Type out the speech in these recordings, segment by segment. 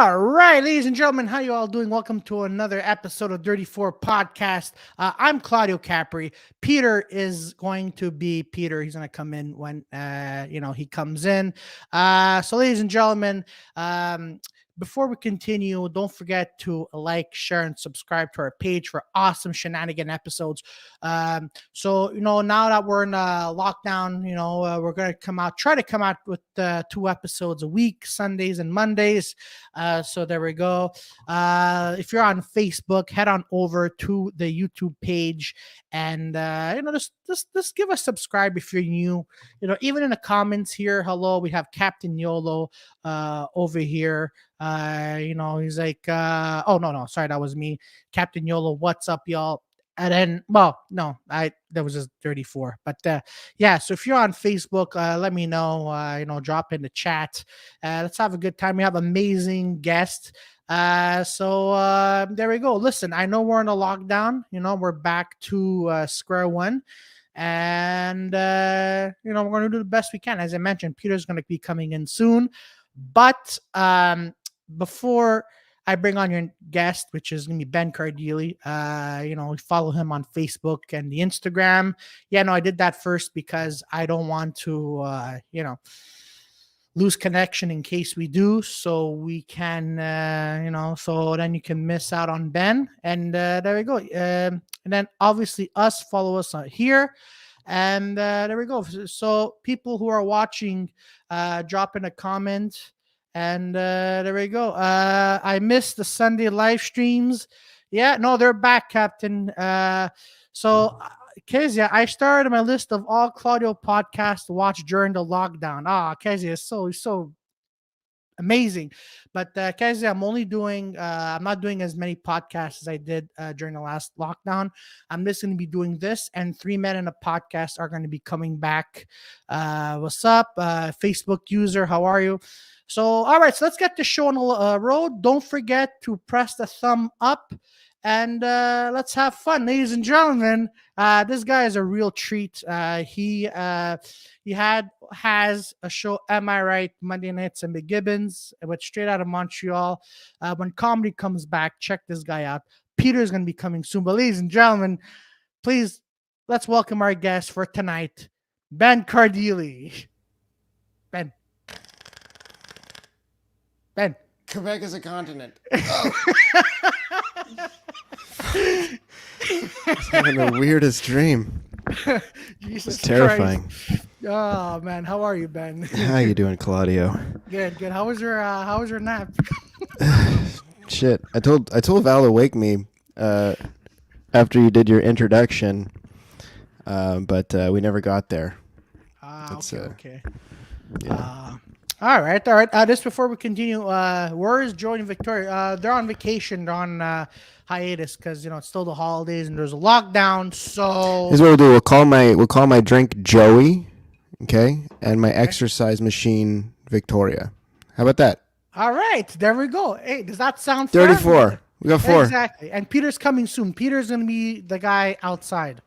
All right, ladies and gentlemen, how you all doing? Welcome to another episode of Dirty Four Podcast. I'm Claudio Capri. Peter is going to be Peter. He's going to come in when he comes in. So, ladies and gentlemen, before we continue, don't forget to like, share, and subscribe to our page for awesome shenanigan episodes. Now that we're in lockdown, we're going to try to come out with 2 episodes a week, Sundays and Mondays. So there we go. If you're on Facebook, head on over to the YouTube page and just give us subscribe if you're new. Even in the comments here, hello, we have Captain YOLO over here. He's like, oh no, sorry, that was me. Captain YOLO, what's up, y'all? And then, that was just 34. But so if you're on Facebook, let me know, drop in the chat. Let's have a good time. We have amazing guests. So there we go. Listen, I know we're in a lockdown, we're back to square one. And, we're going to do the best we can. As I mentioned, Peter's going to be coming in soon. But before I bring on your guest, which is going to be Ben Cardilli, follow him on Facebook and the Instagram. I did that first because I don't want to, lose connection in case we do. So we can, so then you can miss out on Ben. And there we go. And then obviously follow us here. And there we go. So people who are watching, drop in a comment. And there we go. I missed the Sunday live streams. Yeah, no, they're back, Captain. Kezia, I started my list of all Claudio podcasts to watch during the lockdown. Kezia is so amazing. But Kezia, I'm not doing as many podcasts as I did during the last lockdown. I'm just going to be doing this, and 3 Men in a Podcast are going to be coming back. What's up? Facebook user, how are you? So, all right, so let's get the show on the road. Don't forget to press the thumb up and let's have fun. Ladies and gentlemen, this guy is a real treat. He has a show, Am I Right? Monday nights and McGibbons, but straight out of Montreal. When comedy comes back, check this guy out. Peter's going to be coming soon. But ladies and gentlemen, please, let's welcome our guest for tonight, Ben Cardilli. Ben. Quebec is a continent. Having the weirdest dream. Jesus, it's terrifying. Christ. Oh man, how are you, Ben? How you doing, Claudio? Good. How was your nap? Shit, I told Val to wake me after you did your introduction, but we never got there. Okay. Yeah. All right. Just before we continue, where is Joey and Victoria? They're on vacation. They're on hiatus because it's still the holidays and there's a lockdown. So here's what we'll do: we'll call my drink Joey, okay, and my exercise machine Victoria. How about that? All right, there we go. Hey, does that sound 34? Fair? We got 4 exactly. And Peter's coming soon. Peter's gonna be the guy outside.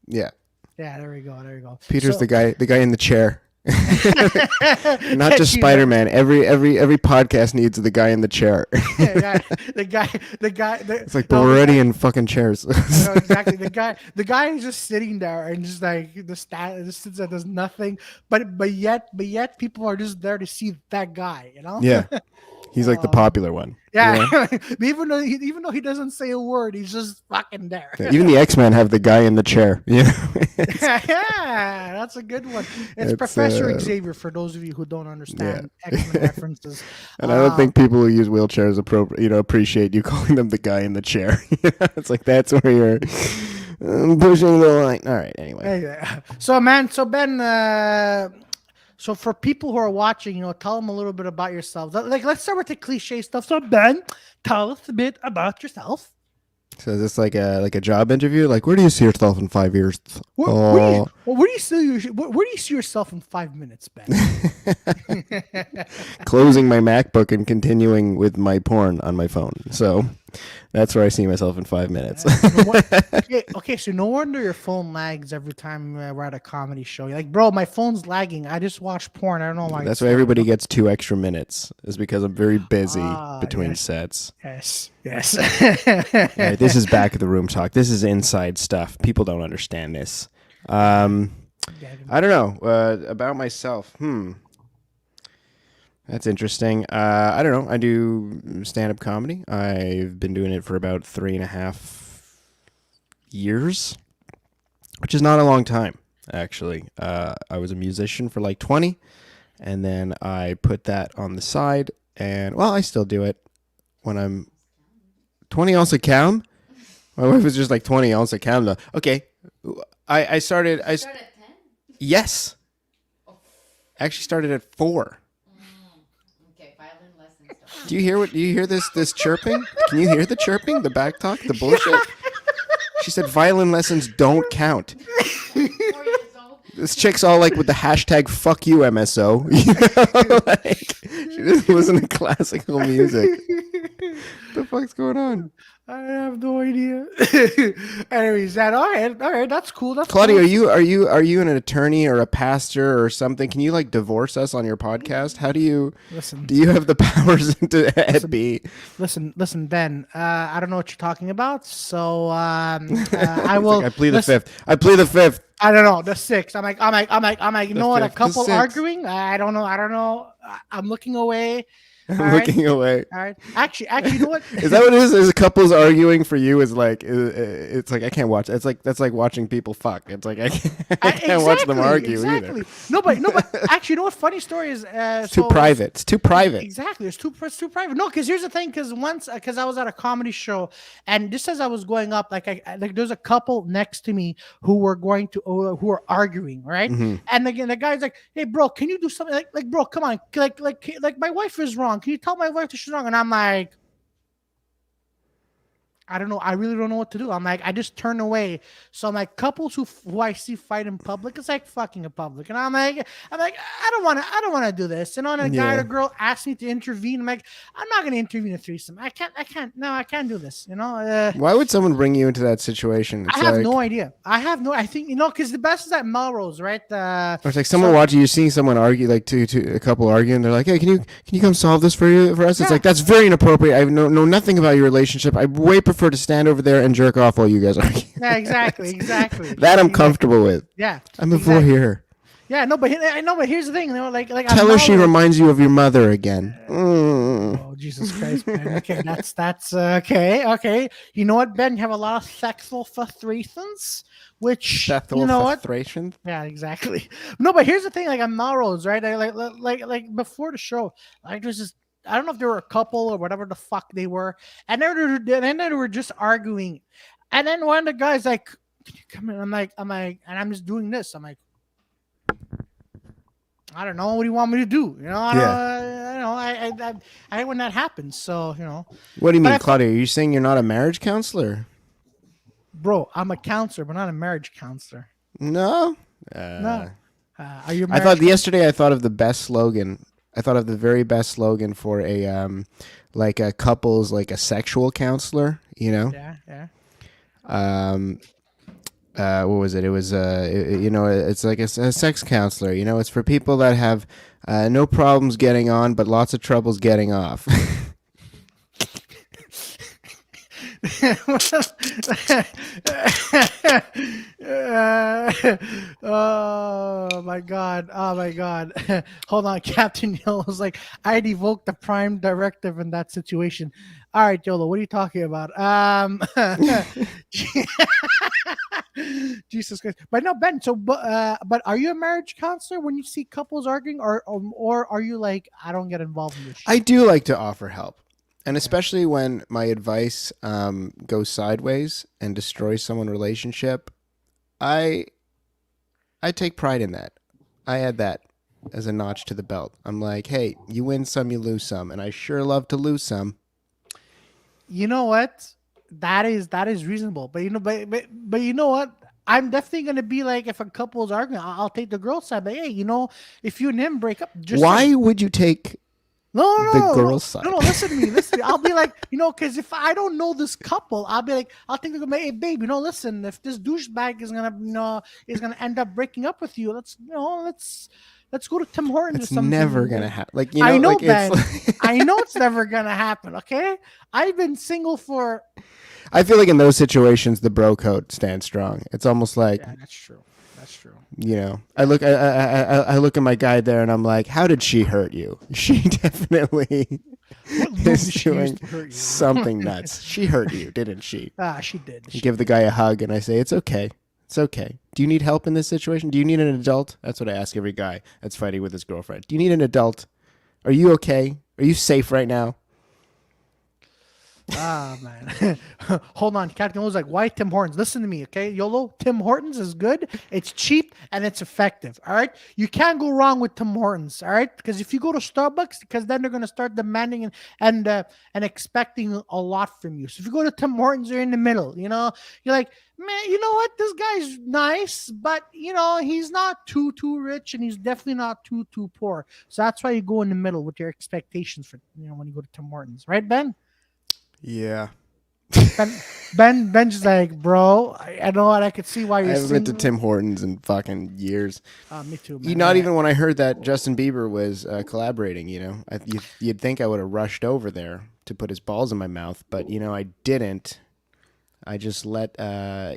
Yeah. Yeah. There we go. Peter's the guy in the chair. Not just Spider-Man. Every podcast needs the guy in the chair. the guy. It's like, but we're already in fucking chairs. Exactly. The guy is just sitting there and just like just sits there, does nothing. But yet people are just there to see that guy. Yeah. He's like the popular one. Yeah, even though he doesn't say a word, he's just fucking there. Yeah, even the X-Men have the guy in the chair. Yeah, that's a good one. It's Professor Xavier for those of you who don't understand X-Men references. And I don't think people who use wheelchairs appreciate you calling them the guy in the chair. It's like that's where you're pushing the line. All right, anyway. Yeah. So Ben. So for people who are watching, tell them a little bit about yourself. Like, let's start with the cliche stuff. So Ben, tell us a bit about yourself. So is this like a job interview? Like, where do you see yourself in 5 years? Where do you see yourself in 5 minutes, Ben? Closing my MacBook and continuing with my porn on my phone. So That's where I see myself in 5 minutes. Okay, so no wonder your phone lags every time we're at a comedy show. You're like, bro, my phone's lagging. I just watched porn. I don't know why. That's why everybody gets 2 extra minutes. Is because I'm very busy between yes. sets. Yes. All right, this is back of the room talk. This is inside stuff. People don't understand this. I don't know about myself. That's interesting. I don't know. I do stand-up comedy. I've been doing it for about 3.5 years, which is not a long time, actually. I was a musician for like 20, and then I put that on the side, and, well, I still do it when I'm 20 ounce a cam. My wife was just like 20 ounce a cam. Okay. I started. You start at 10? Yes. I actually started at 4. Okay, violin lessons. Do you hear this chirping? Can you hear the chirping? The back talk? The bullshit? She said violin lessons don't count. 4 years old. This chick's all like with the hashtag fuck you MSO. You know? Like, she doesn't listen to classical music. What the fuck's going on? I have no idea. Anyways, all right, that's cool. That's Claudio, cool. are you an attorney or a pastor or something? Can you like divorce us on your podcast? How do you Listen. Do you have the powers to be? Listen, Ben. I don't know what you're talking about, so I will. I plead the fifth. I plead the fifth. I don't know the sixth. I'm like. You know what? A fifth, the couple sixth. arguing. I don't know. I'm looking away. I'm looking away. All right. Actually, you know what? Is that what it is? Is couples arguing for you? Is like it's like I can't watch. It's like that's like watching people fuck. It's like I can't watch them argue either. No, but actually, you know what? Funny story is It's too private. It's too private. Exactly, it's too private. No, because here's the thing. Because I was at a comedy show, and just as I was going up, like there's a couple next to me who were arguing, right? Mm-hmm. And again, the guy's like, "Hey, bro, can you do something? Like, bro, come on, like my wife is wrong. Can you tell my wife that she's wrong?" And I'm like, I don't know. I really don't know what to do. I'm like, I just turn away. So I'm like, couples who I see fight in public, it's like fucking in public. And I'm like, I don't want to do this. And on a guy or girl asked me to intervene. I'm like, I'm not going to intervene in a threesome. I can't do this. You know. Why would someone bring you into that situation? I have no idea. I think because the best is at Melrose, right? Or it's like someone watching. You're seeing someone argue, like a couple arguing. They're like, "Hey, can you come solve this for us?" It's like that's very inappropriate. I know nothing about your relationship. I way prefer to stand over there and jerk off while you guys argue. Yeah, exactly. That I'm comfortable with. Yeah, I'm a voyeur. Yeah, no, but here's the thing. Like tell her she reminds you of your mother again. Oh, Jesus Christ, man. Okay, that's okay. Okay, you know what, Ben? You have a lot of sexual frustrations, which you know what? Yeah, exactly. No, but here's the thing. Like on Melrose, right? Like before the show, like there's just. I don't know if they were a couple or whatever the fuck they were, and then they were just arguing, and then one of the guys like, "Can you come in?" I'm like, and I'm just doing this. I'm like, I don't know. What do you want me to do? You know, I hate when that happens. So you know. What do you mean, Claudio? Are you saying you're not a marriage counselor? Bro, I'm a counselor, but not a marriage counselor. No. No. Are you? Yesterday I thought of the best slogan. I thought of the very best slogan for a like a couple's like a sexual counselor, you know? Yeah. What was it? It was it's like a sex counselor, you know, it's for people that have no problems getting on but lots of troubles getting off. Oh my god. Hold on. Captain Hill was like, I'd evoke the prime directive in that situation. All right, Yolo, what are you talking about? Jesus Christ. But no, Ben, so but are you a marriage counselor when you see couples arguing, or are you like, I don't get involved in this shit? I do like to offer help. And especially when my advice goes sideways and destroys someone's relationship, I take pride in that. I add that as a notch to the belt. I'm like, hey, you win some, you lose some, and I sure love to lose some. You know what? That is reasonable, but you know what? I'm definitely gonna be like, if a couple's arguing, I'll take the girl's side. But hey, you know, if you and him break up, why would you take The girl's side. No, listen to me. Listen to me. I'll be like, because if I don't know this couple, I'll be like, I'll think, hey, babe, listen, if this douchebag is gonna, end up breaking up with you, let's go to Tim Hortons or It's something. never gonna happen. Like I know, like, Ben. it's I know it's never gonna happen. Okay, I've been single for. I feel like in those situations, the bro code stands strong. It's almost like, Yeah, that's true. That's true. I look at my guy there and I'm like, how did she hurt you? She definitely What lube is did she use doing to hurt you? something nuts. She hurt you, didn't she? She did. I give the guy a hug and I say, it's okay. It's okay. Do you need help in this situation? Do you need an adult? That's what I ask every guy that's fighting with his girlfriend. Do you need an adult? Are you okay? Are you safe right now? Man. Hold on. Captain was like, why Tim Hortons? Listen to me, okay? YOLO, Tim Hortons is good. It's cheap and it's effective. All right. You can't go wrong with Tim Hortons. All right. Because if you go to Starbucks, because then they're going to start demanding and expecting a lot from you. So if you go to Tim Hortons, you're in the middle. You're like, man, you know what? This guy's nice, but he's not too rich and he's definitely not too poor. So that's why you go in the middle with your expectations for when you go to Tim Hortons. Right, Ben? Yeah. Ben's like, bro, I know what I could see why I you're haven't been to single. Tim Hortons in fucking years. Me too, man. Not even when I heard that Justin Bieber was collaborating, you'd think I would have rushed over there to put his balls in my mouth, but I didn't. I just let I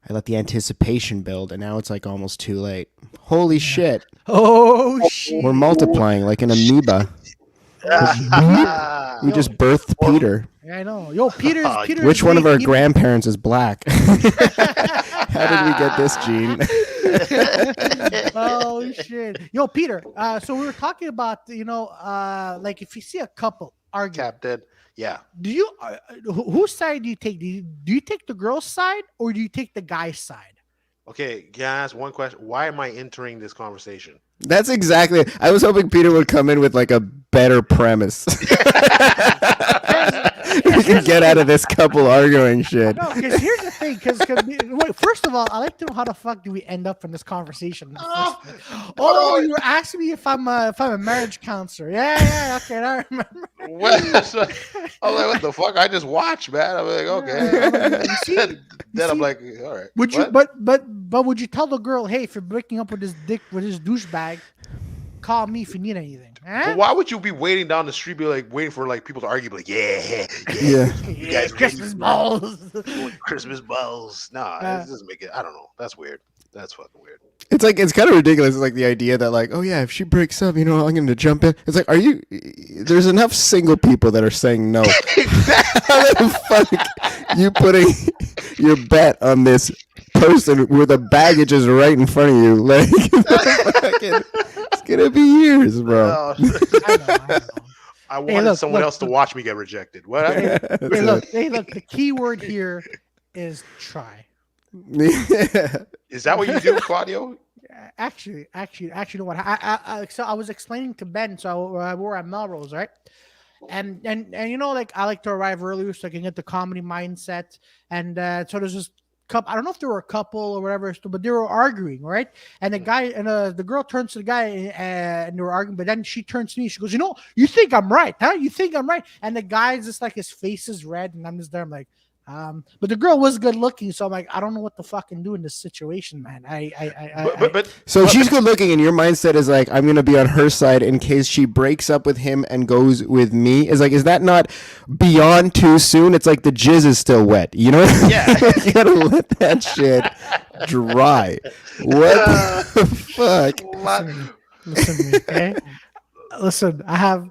let the anticipation build, and now it's like almost too late. Holy shit! Oh shit! We're multiplying like an amoeba. We just birthed Peter. Yeah, I know. Yo, Peter's Which one of our grandparents is black? How did we get this gene? Oh shit! Yo, Peter. So we were talking about like if you see a couple arguing, Captain. Yeah. Do you whose side do you take? Do you take the girl's side or do you take the guy's side? Okay, can I ask one question? Why am I entering this conversation? That's exactly. I was hoping Peter would come in with like a better premise. We can get out of this couple arguing shit. No, because here's the thing. Because first of all, I like to know how the fuck do we end up in this conversation. Oh, you were asking me if I'm a marriage counselor. Yeah. Okay, I remember. What? I was like, what the fuck? I just watched, man. I'm like, okay. Then I'm like, all right. Would you? What? But would you tell the girl, hey, if you're breaking up with this douchebag, call me if you need anything? But why would you be waiting down the street, waiting for people to argue, Yeah. you guys Christmas balls. Christmas balls. Nah, this doesn't make it. I don't know. That's weird. That's fucking weird. It's like it's kind of ridiculous. It's like the idea that like, oh yeah, if she breaks up, I'm going to jump in. It's like, there's enough single people that are saying no. How the fuck you putting your bet on this person where the baggage is right in front of you? Like, it's gonna be years, bro. I know. I wanted someone else to watch me get rejected. What? Hey, look. The key word here is try. Is that what you do, Claudio? Actually, you know what? So I was explaining to Ben. So we're at Melrose, right? And like I like to arrive earlier so I can get the comedy mindset. And so there's this couple. I don't know if they were a couple or whatever, but they were arguing, right? And the guy and the girl turns to the guy and they were arguing. But then she turns to me. She goes, you think I'm right, huh? You think I'm right? And the guy's just like his face is red, and I'm just there. I'm like. But the girl was good looking, so I'm like, I don't know what to fucking do in this situation, man. So she's good looking, and your mindset is like, I'm gonna be on her side in case she breaks up with him and goes with me. Is that not beyond too soon? It's like the jizz is still wet, you know? Yeah. You gotta let that shit dry. What the fuck? Listen to me, okay? Listen, I have.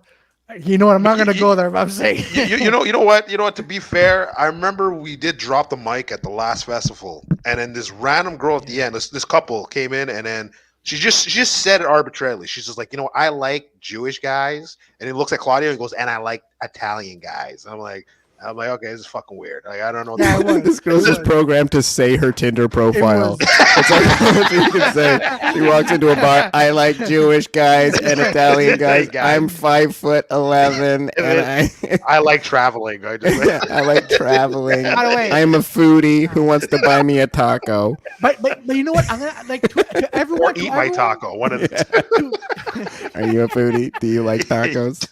You know what? I'm not gonna go there. But I'm saying. You know what? To be fair, I remember we did drop the mic at the last festival, and then this random girl at the end, this couple came in, and then she just said it arbitrarily. She's just like, I like Jewish guys, and it looks at Claudio and goes, and I like Italian guys. And I'm like, I'm like, okay, this is fucking weird. Like, I don't know. Yeah, it was. This girl's It just was. programmed to say her Tinder profile. was. It's like what you can say. She walks into a bar. I like Jewish guys and Italian guys. I'm 5'11", and I like traveling. I like traveling. By the way, I'm a foodie who wants to buy me a taco. but you know what? I'm gonna like to everyone. or to eat my everyone- taco. One of the Are you a foodie? Do you like tacos?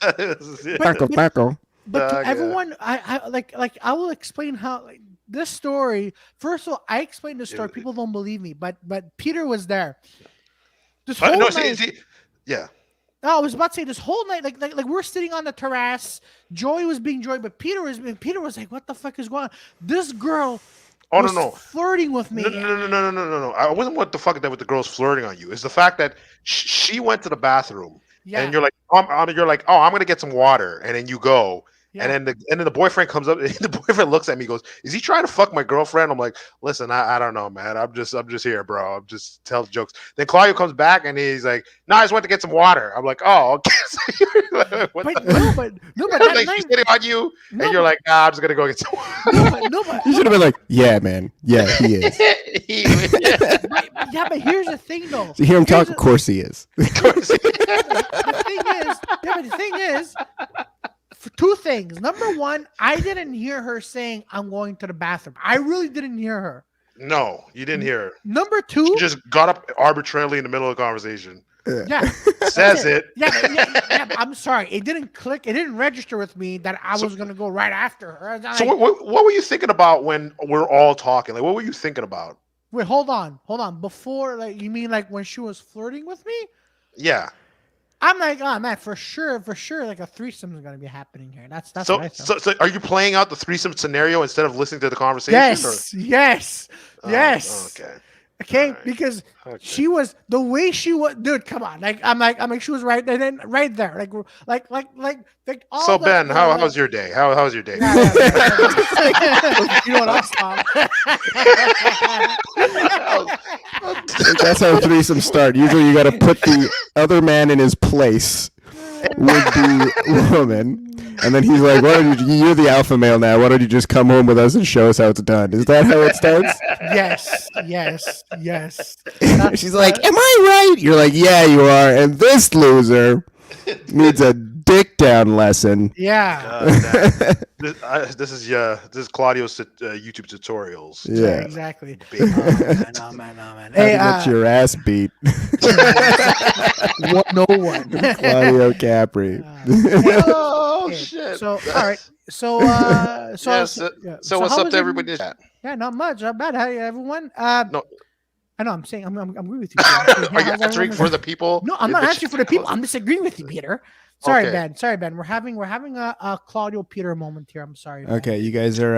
Taco. But to Yeah. everyone, I like I will explain how like this story. First of all, I explained the story. People don't believe me, but Peter was there. This whole no, night. yeah. No, I was about to say this whole night, like we're sitting on the terrace. Joey was being Joey, but Peter was like, "What the fuck is going on?" This girl Oh was no. flirting with me. No. I wasn't what the fuck that with the girls flirting on you. It's the fact that she went to the bathroom Yeah, and you're like, you're like, oh, I'm gonna get some water, and then you go. yeah. And then the boyfriend comes up. The boyfriend looks at me, goes, "Is he trying to fuck my girlfriend?" I'm like, "Listen, I don't know, man. I'm just here, bro. I'm just telling jokes." Then Claudio comes back and he's like, "No, I just went to get some water." I'm like, "Oh, okay." What but the- no, but that like night, she's hitting on you, no, and you're like, "Nah, I'm just gonna go get some water." no, but You should have been like, yeah, man. Yeah, he is. yeah, but here's the thing, though. You hear him talk? Here's Of course he is. The thing is, for two things. Number one, I didn't hear her saying, "I'm going to the bathroom." I really didn't hear her. No, you didn't hear her. Number two, She just got up arbitrarily in the middle of the conversation. yeah, Says it. yeah, but I'm sorry, it didn't click. It didn't register with me that I was gonna go right after her. So what were you thinking about when we're all talking? Like, what were you thinking about? Wait, hold on. Before, like, you mean like when she was flirting with me? Yeah. I'm like, oh man, for sure, like a threesome is gonna be happening here. That's So, what I thought. so are you playing out the threesome scenario instead of listening to the conversation? Yes. Okay. Okay, Alright. because Okay. she was the way she was, dude. Come on, like I'm like she was right, and then right there, like all. So the, Ben, the- how was your day? How was your day? Yeah, you know what I'm saying? That's how threesomes start. Usually, you got to put the other man in his place with the woman, and then he's like, "Why don't you're the alpha male now? Why don't you just come home with us and show us how it's done?" Is that how it starts? Yes. She's like, "Am I right?" You're like, "Yeah, you are." And this loser needs a dick down lesson. Yeah. This is Claudio's YouTube tutorials. Yeah. Exactly. Big- Oh man. How to Hey, get your ass beat, 101. Claudio Capri. oh Okay, shit. So all right. So Yeah, so so yeah. So what's how up was to it- everybody in the chat? Yeah, not much. Not bad. Hi everyone. No. I know. I'm saying I'm agree with you. Are you answering for the people? No, I'm in not the answering chat? for the people. I'm disagreeing with you, Peter. Sorry, Okay. Ben. We're having a Claudio Peter moment here. I'm sorry. man. Okay, you guys are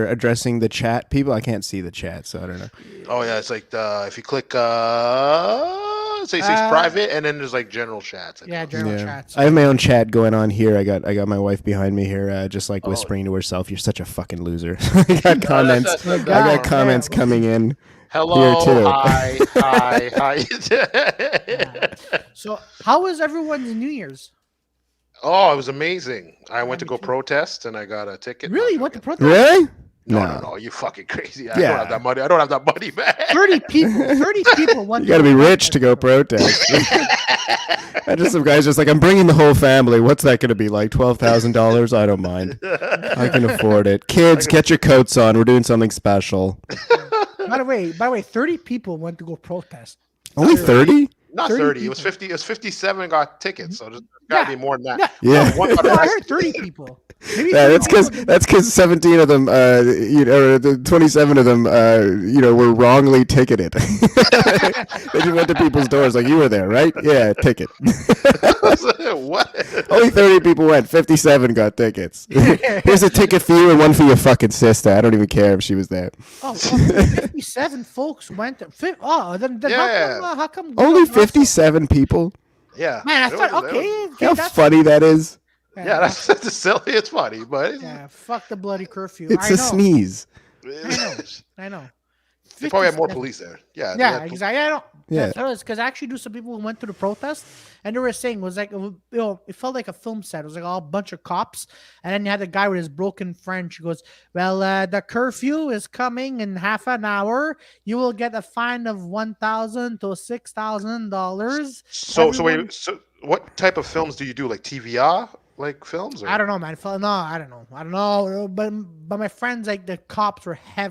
addressing the chat people. I can't see the chat, so I don't know. Oh yeah, it's like if you click it says private, and then there's like general chats. I Yeah, think. general Yeah. chats. I have my own chat going on here. I got my wife behind me here, just like Oh. whispering to herself. You're such a fucking loser. I got comments. that's I not got God, comments yeah. coming in. Hello, Here, too. hi. So, how was everyone's New Year's? Oh, it was amazing. I went to me go too. protest, and I got a ticket. Really? No, You went to joking. protest? Really? No, you fucking crazy. I Yeah. don't have that money. I don't have that money, man. 30 people went. You got to be rich to go protest. And just some guys just like, I'm bringing the whole family. What's that going to be like? $12,000? I don't mind. I can afford it. Kids, get your coats on. We're doing something special. By the way, 30 people went to go protest. Only 30? Not 30 30. It was people. 50. It was 57 got tickets. So there's got to Yeah. be more than Yeah. that. Yeah. One got No, I arrested. heard 30 people. Maybe Yeah, 30 that's people. because 17 of them, the 27 of them, were wrongly ticketed. They just went to people's doors like, you were there, right? Yeah, ticket. What? Only 30 people went. 57 got tickets. Here's a ticket for you and one for your fucking sister. I don't even care if she was there. Oh, 57 folks went. Then Yeah. how come? Only Russell- 57 people? Yeah. Man, I It thought was- okay. How that's funny that is. Yeah, that's silly. It's funny, but yeah. Fuck the bloody curfew. It's I a know. sneeze. I know. They probably have more 57. police there. Yeah. they Yeah, had exactly. I don't. Yeah. Yeah, because I actually knew some people who went to the protest, and they were saying it was like it felt like a film set. It was like all a bunch of cops, and then you had the guy with his broken French. He goes, "Well, the curfew is coming in half an hour. You will get a fine of $1,000 to $6,000." So wait. So what type of films do you do? Like TVR, like films? Or? I don't know, man. No, I don't know. But my friends, like the cops were they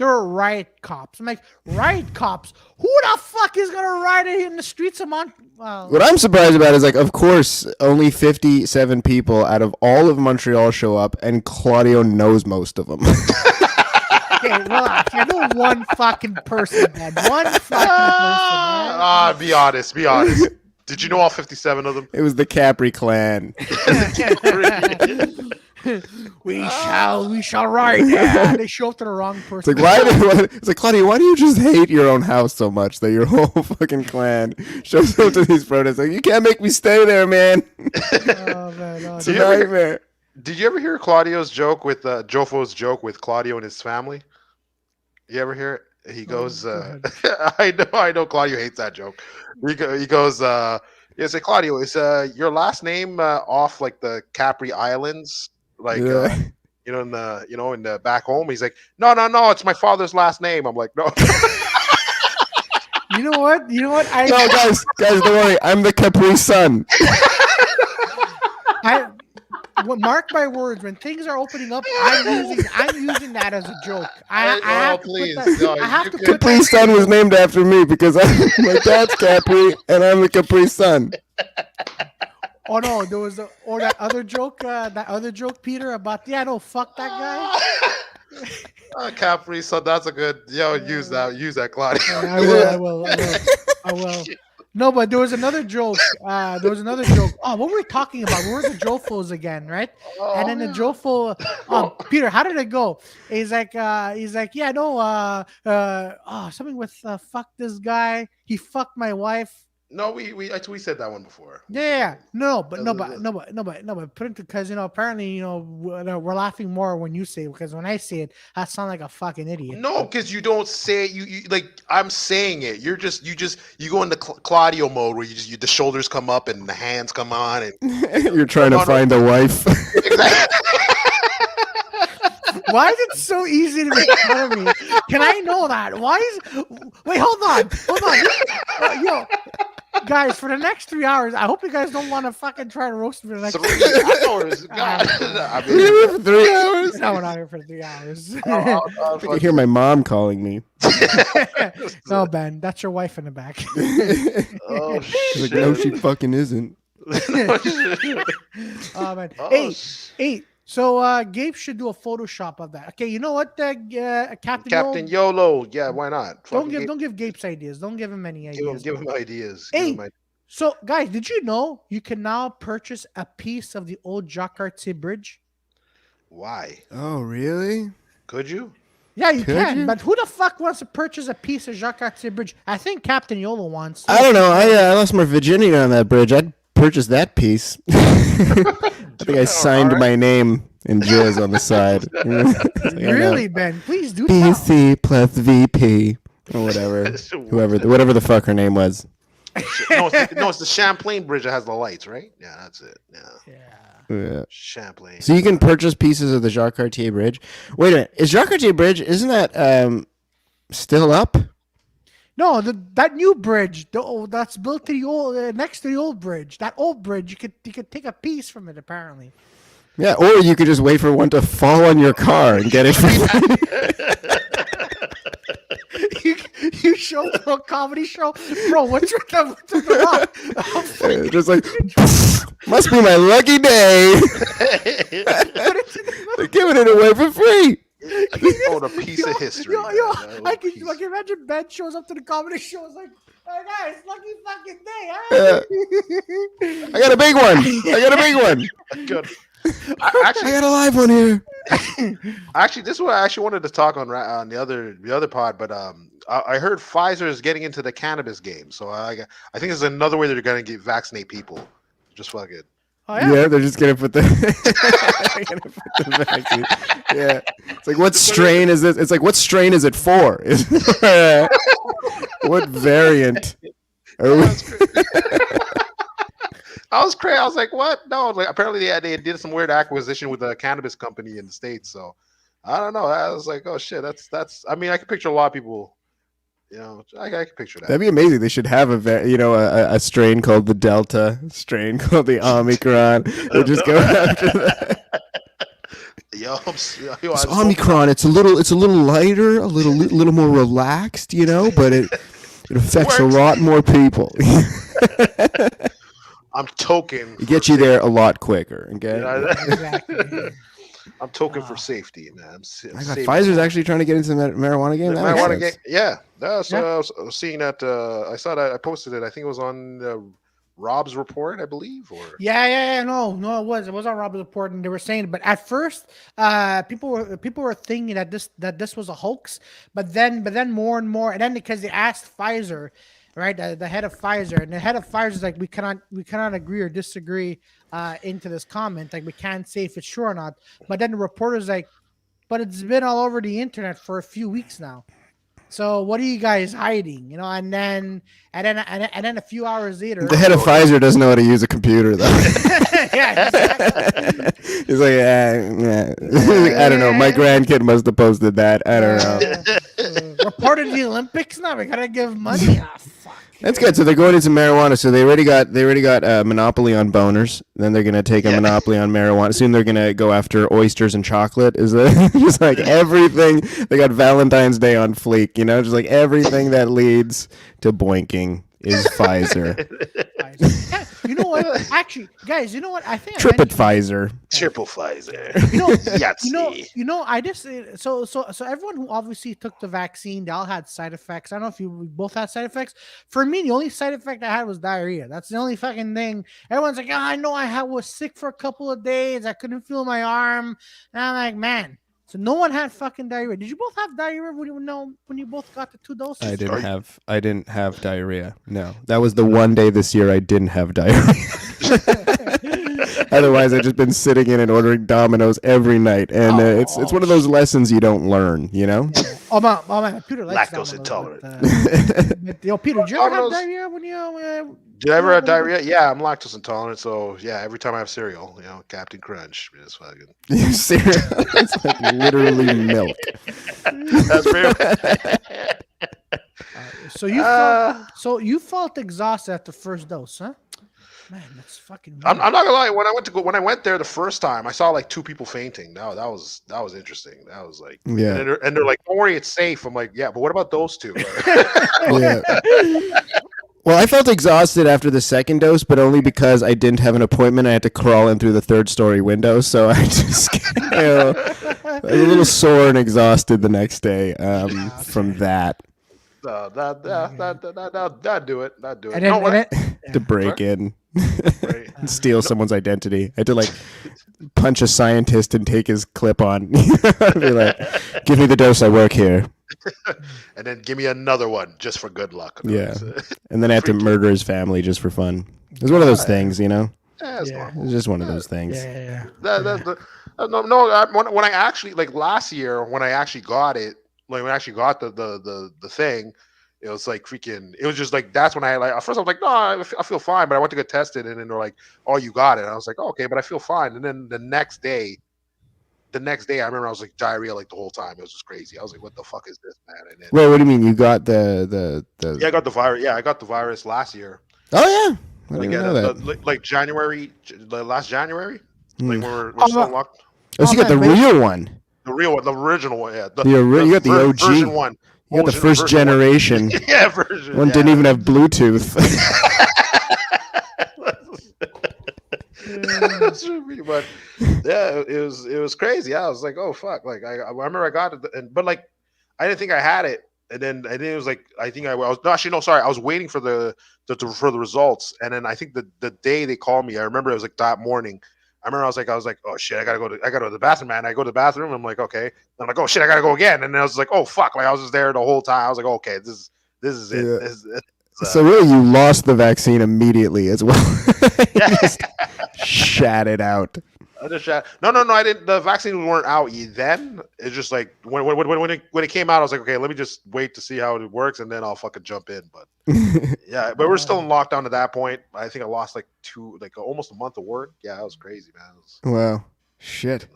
were riot cops. I'm like, riot cops? Who the fuck is gonna riot in the streets of Well, What I'm surprised about is, like, of course, only 57 people out of all of Montreal show up, and Claudio knows most of them. okay, relax. I know one fucking person, man. One fucking person. Man. Be honest. Be honest. Did you know all 57 of them? It was the Capri clan. we shall ride. Yeah, they show up to the wrong It's person. like, it's like, Claudio, why do you just hate your own house so much that your whole fucking clan shows up to these protests? Like, you can't make me stay there, man. Oh, man, It's a nightmare. Did you ever hear Claudio's joke with Jofo's joke with Claudio and his family? You ever hear it? He goes, go I know Claudio hates that joke. He goes, he said, Claudio, is your last name off like the Capri Islands, like Yeah. in the back home? He's like, no, it's my father's last name. I'm like, no. You know what? No, guys, don't worry. I'm the Capri son. Mark my words. When things are opening up, I'm using that as a joke. I have to put Capri son was named after me because my dad's Capri and I'm the Capri son. Oh no, there was that other joke, Peter, about fuck that guy. Capri, so that's a good use that Claudio. I will. No, but there was another joke. Oh, what were we talking about? We were the Jofos again, right? And then the Jofo, Peter, how did it go? He's like, yeah, no, something with fuck this guy. He fucked my wife. No, we said that one before. Yeah. But put it because apparently we're laughing more when you say it, because when I say it, I sound like a fucking idiot. No, because you don't say it. You like I'm saying it. You go into Claudio mode where the shoulders come up and the hands come on and you're trying to find a wife. Why is it so easy to make fun of me? Can I know that? Wait, hold on. Guys, for the next 3 hours, I hope you guys don't want to fucking try to roast me for the next 3 hours. God. You're here for 3 hours? No, we're not here for 3 hours. I can hear my mom calling me. No, Ben, that's your wife in the back. Oh, She's like, no, she fucking isn't. Oh, man. Hey. So Gabe should do a Photoshop of that. Okay, you know what, Captain YOLO. Yeah, why not? Don't give Gabe's ideas. Don't give him any ideas. Give him ideas. Hey, so guys, did you know you can now purchase a piece of the old Jacques Cartier Bridge? Why? Oh, really? Could you? Yeah, you Could can. you? But who the fuck wants to purchase a piece of Jacques Cartier Bridge? I think Captain YOLO wants. I don't know. I lost my virginity on that bridge. I'd purchase that piece. I think I signed my name in jizz on the side. Really, Ben? Please do BC plus VP or whatever the fuck her name was. It's the Champlain Bridge that has the lights, right? Yeah, that's it. Yeah. Champlain. So you can purchase pieces of the Jacques Cartier Bridge. Wait a minute. Is Jacques Cartier Bridge, isn't that still up? No, that new bridge, that's built to the old, next to the old bridge. That old bridge, you could take a piece from it, apparently. Yeah, or you could just wait for one to fall on your car and get it for free. You show up to a comedy show, bro. What's with the rock? Just like, must be my lucky day. They're giving it away for free. A piece of history. I can imagine Ben shows up to the comedy show. It's like, hey guys, lucky fucking day, huh? I got a big one. Good. I got a live one here. Actually, this is what I actually wanted to talk on the other pod, but I heard Pfizer is getting into the cannabis game, so I think this is another way they're going to vaccinate people. Just fuck it. Oh yeah. Yeah, they're just gonna put the, gonna put the vaccine. Yeah, it's like, what strain is this? It's like, what strain is it for? What variant? Are we? I was crazy. I was like, what? No, like apparently they did some weird acquisition with a cannabis company in the States. So I don't know. I was like, oh shit, that's. I mean, I can picture a lot of people. You know, I can picture that. That'd be amazing. They should have a strain called the Delta, strain called the Omicron. They just go after that. Yo, It's Omicron. It's a little lighter, a little more relaxed, but it affects a lot more people. I'm token. It gets you there a lot quicker. Okay. Exactly. I'm token for safety, man. My God, Pfizer's actually trying to get into the marijuana game. That makes Marijuana sense. game, yeah. I was seeing that. I saw that. I posted it. I think it was on Rob's report, I believe. Or Yeah. No, it was on Rob's report, and they were saying. But at first, people were thinking that this was a hoax. But then more and more, and then because they asked Pfizer, right, the head of Pfizer, and the head of Pfizer is like, we cannot agree or disagree into this comment. Like, we can't say if it's true or not. But then the reporter's like, but it's been all over the internet for a few weeks now. So what are you guys hiding? And then a few hours later, The head of Pfizer doesn't know how to use a computer, though. yeah, exactly. He's like, I don't know. My grandkid must have posted that. I don't know. Reported the Olympics now. We gotta give money. Fuck. That's good. So they're going into marijuana. So they already got a monopoly on boners. Then they're gonna take a monopoly on marijuana. Soon they're gonna go after oysters and chocolate. Is that just like everything? They got Valentine's Day on fleek. Just like everything that leads to boinking is Pfizer. Yeah, you know what? Actually, guys, you know what? I think Triple Pfizer. triple Pfizer. I just so everyone who obviously took the vaccine, they all had side effects. I don't know if you both had side effects. For me, the only side effect I had was diarrhea. That's the only fucking thing. Everyone's like, I know I was sick for a couple of days. I couldn't feel my arm. And I'm like, man. So no one had fucking diarrhea. Did you both have diarrhea when you both got the 2 doses? I didn't have diarrhea. No, that was the one day this year I didn't have diarrhea. Otherwise, I've just been sitting in and ordering Domino's every night, and it's one of those lessons you don't learn. Yeah. Oh man, Peter likes Lactose Domino's, intolerant. Yo, Peter, did you ever have diarrhea when you? Did I ever have diarrhea? Yeah, I'm lactose intolerant, so yeah, every time I have cereal, Captain Crunch, just fucking Cereal. It's like literally milk. That's fair. So you felt exhausted at the first dose, huh? Man, that's fucking weird. I'm not gonna lie. When I went there the first time, I saw like 2 people fainting. No, that was interesting. That was like, Yeah. And they're like, "Don't worry, it's safe." I'm like, "Yeah, but what about those 2?" Yeah. Well, I felt exhausted after the second dose, but only because I didn't have an appointment. I had to crawl in through the 3rd-story window, so I just a little sore and exhausted the next day from that. That'd do it. That'd do it. And then, To break in Right. and steal someone's identity. I had to punch a scientist and take his clip on. Be like, give me the dose, I work here. And then give me another one just for good luck. Yeah. And then I have to murder his family just for fun. It's one of those things, Yeah, it's normal. It's just one of those things. Yeah. When I actually last year when I actually got it, when I actually got the thing, it was like freaking. It was just like that's when at first I was like, no, I feel fine, but I went to get tested, and then they're like, oh, you got it. And I was like, oh, okay, but I feel fine. And then the next day, I remember I was like diarrhea the whole time. It was just crazy. I was like, what the fuck is this, man? And then, Wait, what do you mean? You got the yeah, I got the virus. Yeah, I got the virus last year. Oh yeah. I didn't know that. January, last January, when we're Oh, still locked. Oh, so you got the real one. The real one, the original one, yeah. You got the OG. version 1. You got the first generation. Yeah, version. One didn't even have Bluetooth. But yeah, it was crazy. I was like, oh fuck! I remember I got it, but I didn't think I had it, and then it was like I think I was no, actually no, sorry, I was waiting for the results, and then I think the day they called me, I remember it was like that morning. I remember I was like, oh shit, I gotta go to the bathroom, man. I go to the bathroom. I'm like, okay. I'm like, oh shit, I gotta go again. And then I was like, oh fuck, I was just there the whole time. I was like, okay, this is it. Yeah. This is it. So really, you lost the vaccine immediately as well. Yeah. Shat it out. I just shot. No. I didn't. The vaccines weren't out then. It's just like when it came out, I was like, okay, let me just wait to see how it works, and then I'll fucking jump in. But yeah, but we're still in lockdown at that point. I think I lost like almost a month of work. Yeah, that was crazy, man. Wow. Shit.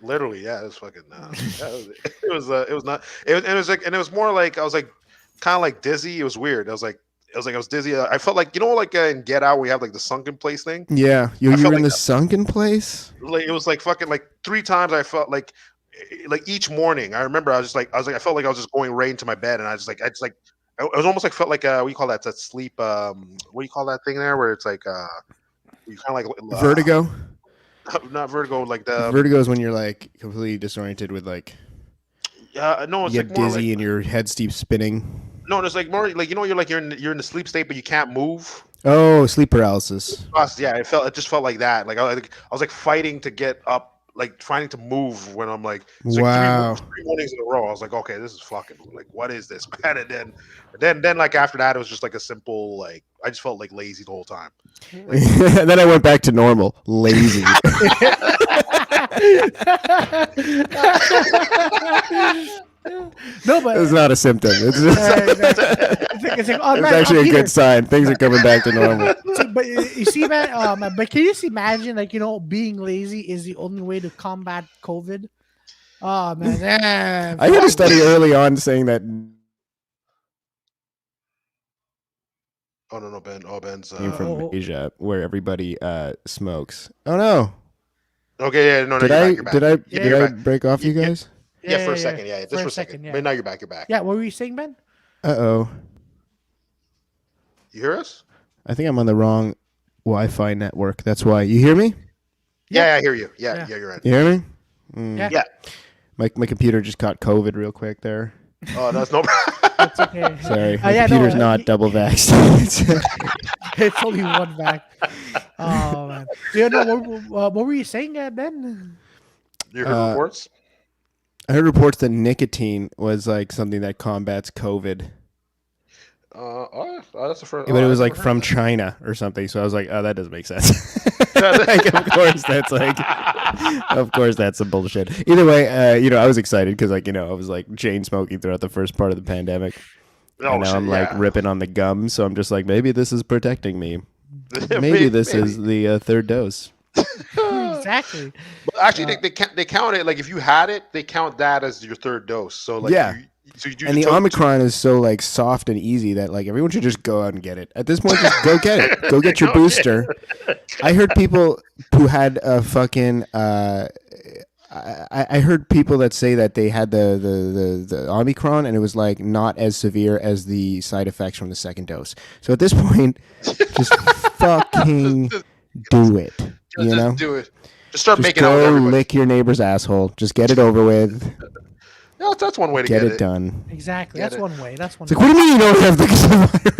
Literally, yeah, it was fucking. It was not. It was like, and it was more like I was like kind of like dizzy. It was weird. I was dizzy. I felt like like in Get Out we have like the sunken place thing. Yeah, you were felt in like the sunken place. Like it was like fucking like 3 times. I felt like each morning. I remember I felt like I was just going right into my bed, and I was almost like felt like what do you call that? That sleep. What do you call that thing there? Where it's like you kind of like Vertigo. Not vertigo. Like the Vertigo is when you're like completely disoriented with like. No, it's you like get more dizzy like, and your head's deep spinning. no, it's like more like you're in the sleep state, but you can't move. Oh, sleep paralysis. Yeah, it just felt like that. Like I was like fighting to get up, like trying to move when I'm like, it's like Wow. three mornings in a row. I was like, okay, this is fucking like, what is this, man? And then like after that, it was just like a simple like I just felt like lazy the whole time. And then I went back to normal, lazy. No, but It's not a symptom. It's it's like, oh, man, actually a Peter. good sign. Things are coming back to normal. See, but you see, man. But can you just imagine, like being lazy is the only way to combat COVID? Oh man, I heard a study early on saying that Oh no, Ben. Oh, Ben's. came from Asia, where everybody smokes. Oh no! Okay, yeah, no, Did you're back. did I break off you guys? Yeah, for a second. Yeah, just For for a a second. second, yeah. But now you're back. You're back. Yeah, what were you saying, Ben? Uh-oh. You hear us? I think I'm on the wrong Wi-Fi network. That's why. You hear me? Yeah, I hear you. Yeah, you're right. You hear me? Mm. Yeah. Yeah. My computer just caught COVID real quick there. Oh, that's no. It's okay. Sorry. My Yeah, computer's no, not double vaxxed. It's only one back. Oh man. Yeah, no. What were you saying, Ben? You heard reports? I heard reports that nicotine was like something that combats COVID. That's the first. But it was like from China or something. So I was like, oh, that doesn't make sense. Like, of course that's some bullshit. Either way, I was excited because I was like chain smoking throughout the first part of the pandemic. And now I'm like ripping on the gum. So I'm just like, maybe this is protecting me. Maybe this is the third dose. Exactly. But actually, they count it like if you had it, they count that as your third dose. So like yeah. And the Omicron is so like soft and easy that like everyone should just go out and get it. At this point, just go get it. Go get your booster. I heard people who had a fucking. I heard people that say that they had the Omicron and it was like not as severe as the side effects from the second dose. So at this point, just fucking do it. Just do it. Just start making out with go everybody. lick your neighbor's asshole. Just get it over with. No, that's one way to get it done. Exactly. Get That's it. one way. That's one It's like, way. what do you mean you don't have the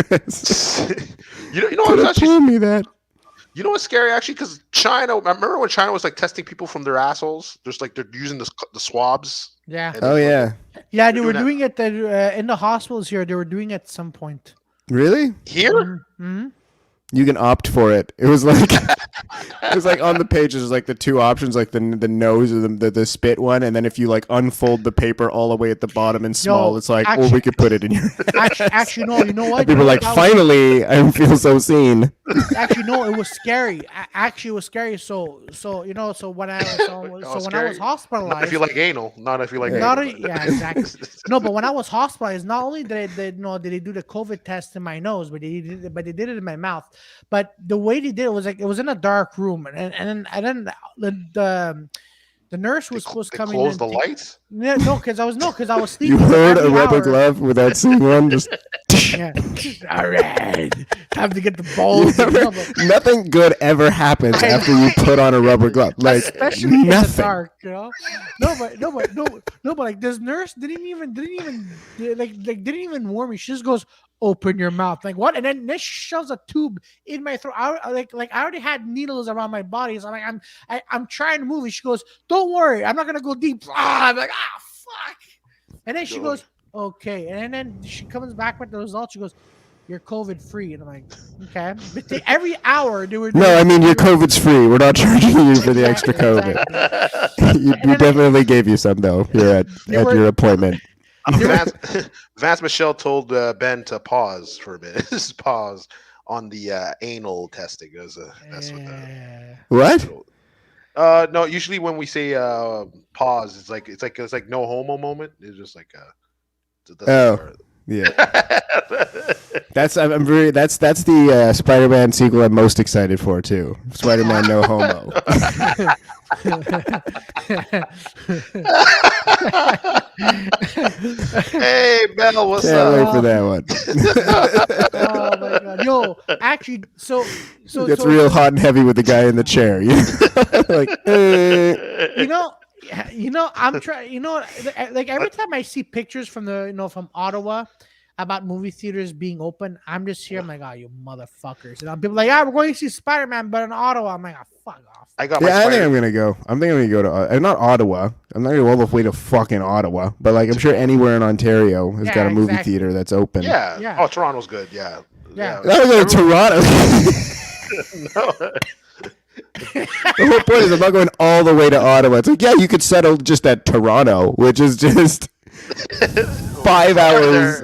virus? you know what's actually told me that. You know what's scary actually? Because China, I remember when China was like testing people from their assholes. Just like they're using the swabs. Yeah. And Oh yeah. Yeah, they were doing doing it in the hospitals here. They were doing it at some point. Really? Here? Mm-hmm. You can opt for it. It was like on the page. There's like the two options, like the nose or the spit one, and then if you like unfold the paper all the way at the bottom and small, it's like, actually- we could put it in your. Actually, no. You know what? And people are like, finally, I feel so seen. Actually, no. It was scary. Actually, it was scary. So when I was hospitalized, Not if you like anal. Not if you like Not anal. yeah, exactly. No, but when I was hospitalized, not only did they do the COVID test in my nose, but they did it in my mouth. But the way they did it was like it was in a dark room, and then the nurse was supposed to come in. Close the lights. Yeah, because I was sleeping. You heard a every rubber hour. glove without seeing one. Just Yeah. All right, time to get the balls. nothing good ever happens after you put on a rubber glove. Like Especially in the nothing. dark, No, but like this nurse didn't even warn me. She just goes, "Open your mouth." Like what? And then she shoves a tube in my throat. I already had needles around my body, so I'm trying to move it. She goes, "Don't worry, I'm not gonna go deep." I'm like, fuck. And then she goes, "Okay," and then she comes back with the results. She goes, you're COVID free, and I'm like, okay. But every hour they were. No, I mean your COVID's free. We're not charging you for the extra COVID. We definitely gave you some though here at your appointment. Vance Michelle told Ben to pause for a minute. Just pause on the anal testing. That's what that. What? No. Usually when we say pause, it's like no homo moment. It's just like yeah. That's the Spider-Man sequel I'm most excited for too. Spider-Man No Homo. Hey Bell, what's Can't up? wait for that one. Oh my god, yo! Actually, so It gets real hot and heavy with the guy in the chair. Like, I'm trying. Like every time I see pictures from from Ottawa about movie theaters being open, I'm just here. I'm like, oh, you motherfuckers! And people like, yeah, we're going to see Spider-Man, but in Ottawa. I'm like, oh, fuck off. I think I'm gonna go. I'm gonna go to not Ottawa. I'm not gonna go all the way to fucking Ottawa, but like I'm sure anywhere in Ontario has got a movie theater that's open. Yeah. Oh, Toronto's good. Yeah. Yeah. I'm going to Toronto. No. The whole point is I'm not going all the way to Ottawa. It's like, yeah, you could settle just at Toronto, which is just 5 hours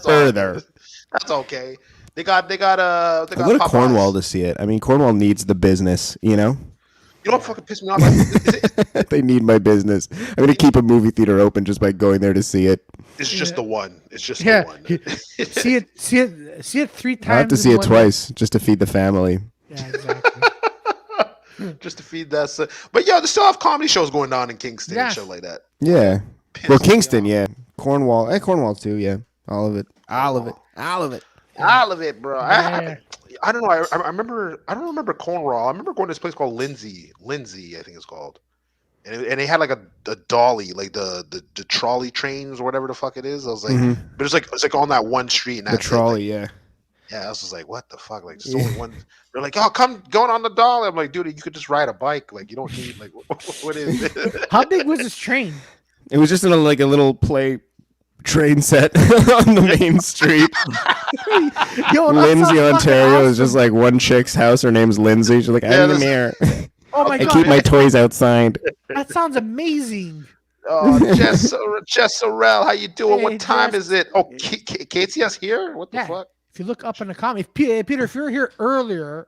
further. That's okay. They got I'll go to Cornwall to see it. I mean, Cornwall needs the business, you know? You know what fucking pissed me off? They need my business. I'm going to keep a movie theater open just by going there to see it. It's just the one. It's just the one. see it 3 times. I have to see it twice just to feed the family. Yeah, exactly. Just to feed that. But yeah, they still have comedy shows going on in Kingston and shit like that. Yeah. Well, Kingston, yeah. Cornwall. Cornwall too, yeah. All of it, bro. Yeah. I don't know. I remember. I don't remember Cornwall. I remember going to this place called Lindsay, I think it's called, and they had like a dolly, like the trolley trains or whatever the fuck it is. I was like, but it's like on that one street. And the trolley, yeah. Yeah, I was just like, what the fuck? Like, there's only one. They're like, oh, come going on the dolly. I'm like, dude, you could just ride a bike. Like, you don't need like, what is it? How big was this train? It was just in a little play train set on the main street. Yo, Lindsay, Ontario awesome. Is just like one chick's house. Her name's Lindsay. She's like, I'm here. Oh my God. I keep my toys outside. That sounds amazing. Oh, Jess Sorrell, how you doing? What time is it? Oh, Katie's here? What the fuck? If you look up in the comments, Peter, if you're here earlier,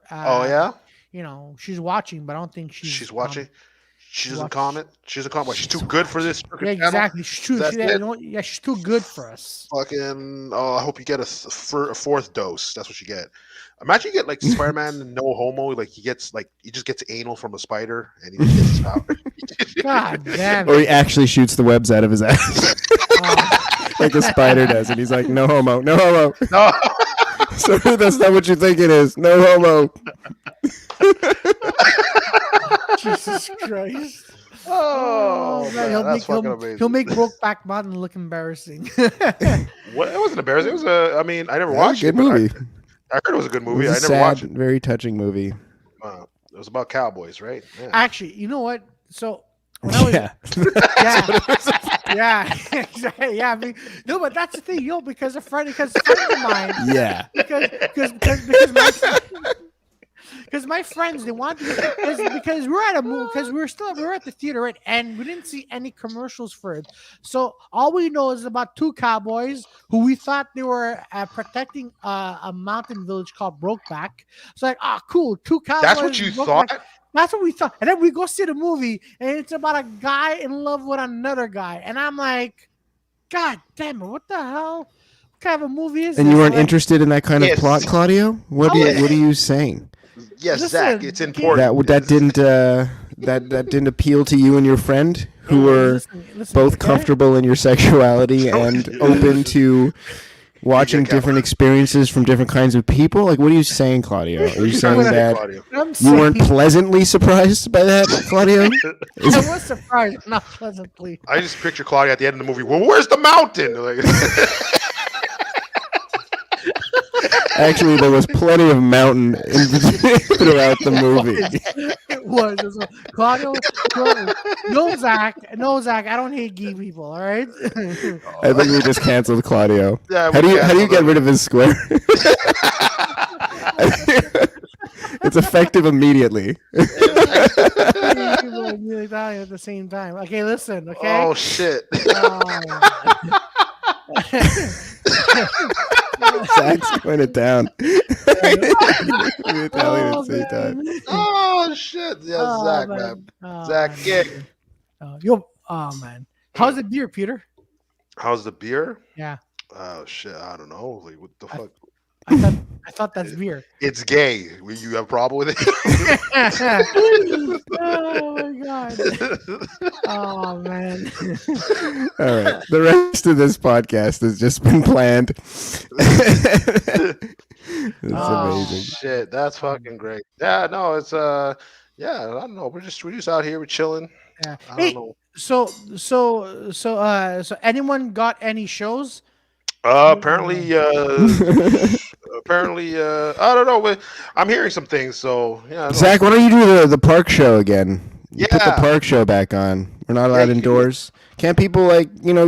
she's watching, but I don't think she's watching. She doesn't comment. She doesn't comment. She's too good for this. Yeah, exactly. She's too good for us. Fucking. Oh, I hope you get a fourth dose. That's what you get. Imagine you get like Spider-Man No Homo. Like he just gets anal from a spider, and he gets his power. God damn it. Or he actually shoots the webs out of his ass, like a spider does, and he's like, no homo, no homo. No. So that's not what you think it is. No homo. Jesus Christ. Oh, man, he'll make Brokeback Mountain look embarrassing. What? It wasn't embarrassing. It was I never watched it. Good movie. I heard it was a good movie. I never watched it. Very touching movie. It was about cowboys, right? Yeah. Actually, you know what? So when I was, yeah. I mean, no, but that's the thing, because a friend of mine, because my friends, they wanted to, because we're at a movie, because we're at the theater, right, and we didn't see any commercials for it. So all we know is about 2 cowboys who we thought they were protecting a mountain village called Brokeback. It's like, cool, 2 cowboys. That's what you thought? That's what we thought. And then we go see the movie, and it's about a guy in love with another guy. And I'm like, God damn it, what the hell? What kind of a movie is this? And you weren't interested in that kind of plot, Claudio? What are you saying? Yes, Zach, it's important. That didn't appeal to you and your friend, who were both comfortable in your sexuality and open to watching different experiences from different kinds of people? Like, what are you saying, Claudio? Are you saying that you weren't pleasantly surprised by that, Claudio? I was surprised, not pleasantly. I just picture Claudio at the end of the movie. Well, where's the mountain? Like, Actually, there was plenty of mountain throughout the movie. It was. So, Claudio, no, Zach. I don't hate gay people. All right. I think we just canceled Claudio. Yeah, How do you canceled get him. rid of his square? It's effective immediately. People really Italian at the same time. Okay, listen. Okay. Oh shit! Zach's going it down. The Italian at the same time. Oh shit! Yeah, Zach, man. Zach, yeah. Oh man. How's the beer, Peter? How's the beer? Yeah. Oh shit! I don't know. Like, what the fuck? I thought that's beer. It's gay. You have a problem with it? Oh my god. Oh man. All right. The rest of this podcast has just been planned. It's amazing. Shit, that's fucking great. Yeah, no, it's yeah, I don't know. We're just out here, we're chilling. Yeah. I Hey, don't know. so anyone got any shows? Apparently, I don't know. But I'm hearing some things. So yeah. I don't know. Zach, why don't you do the park show again? You put the Yeah. park show back on. We're not allowed you can do it. indoors. Can't people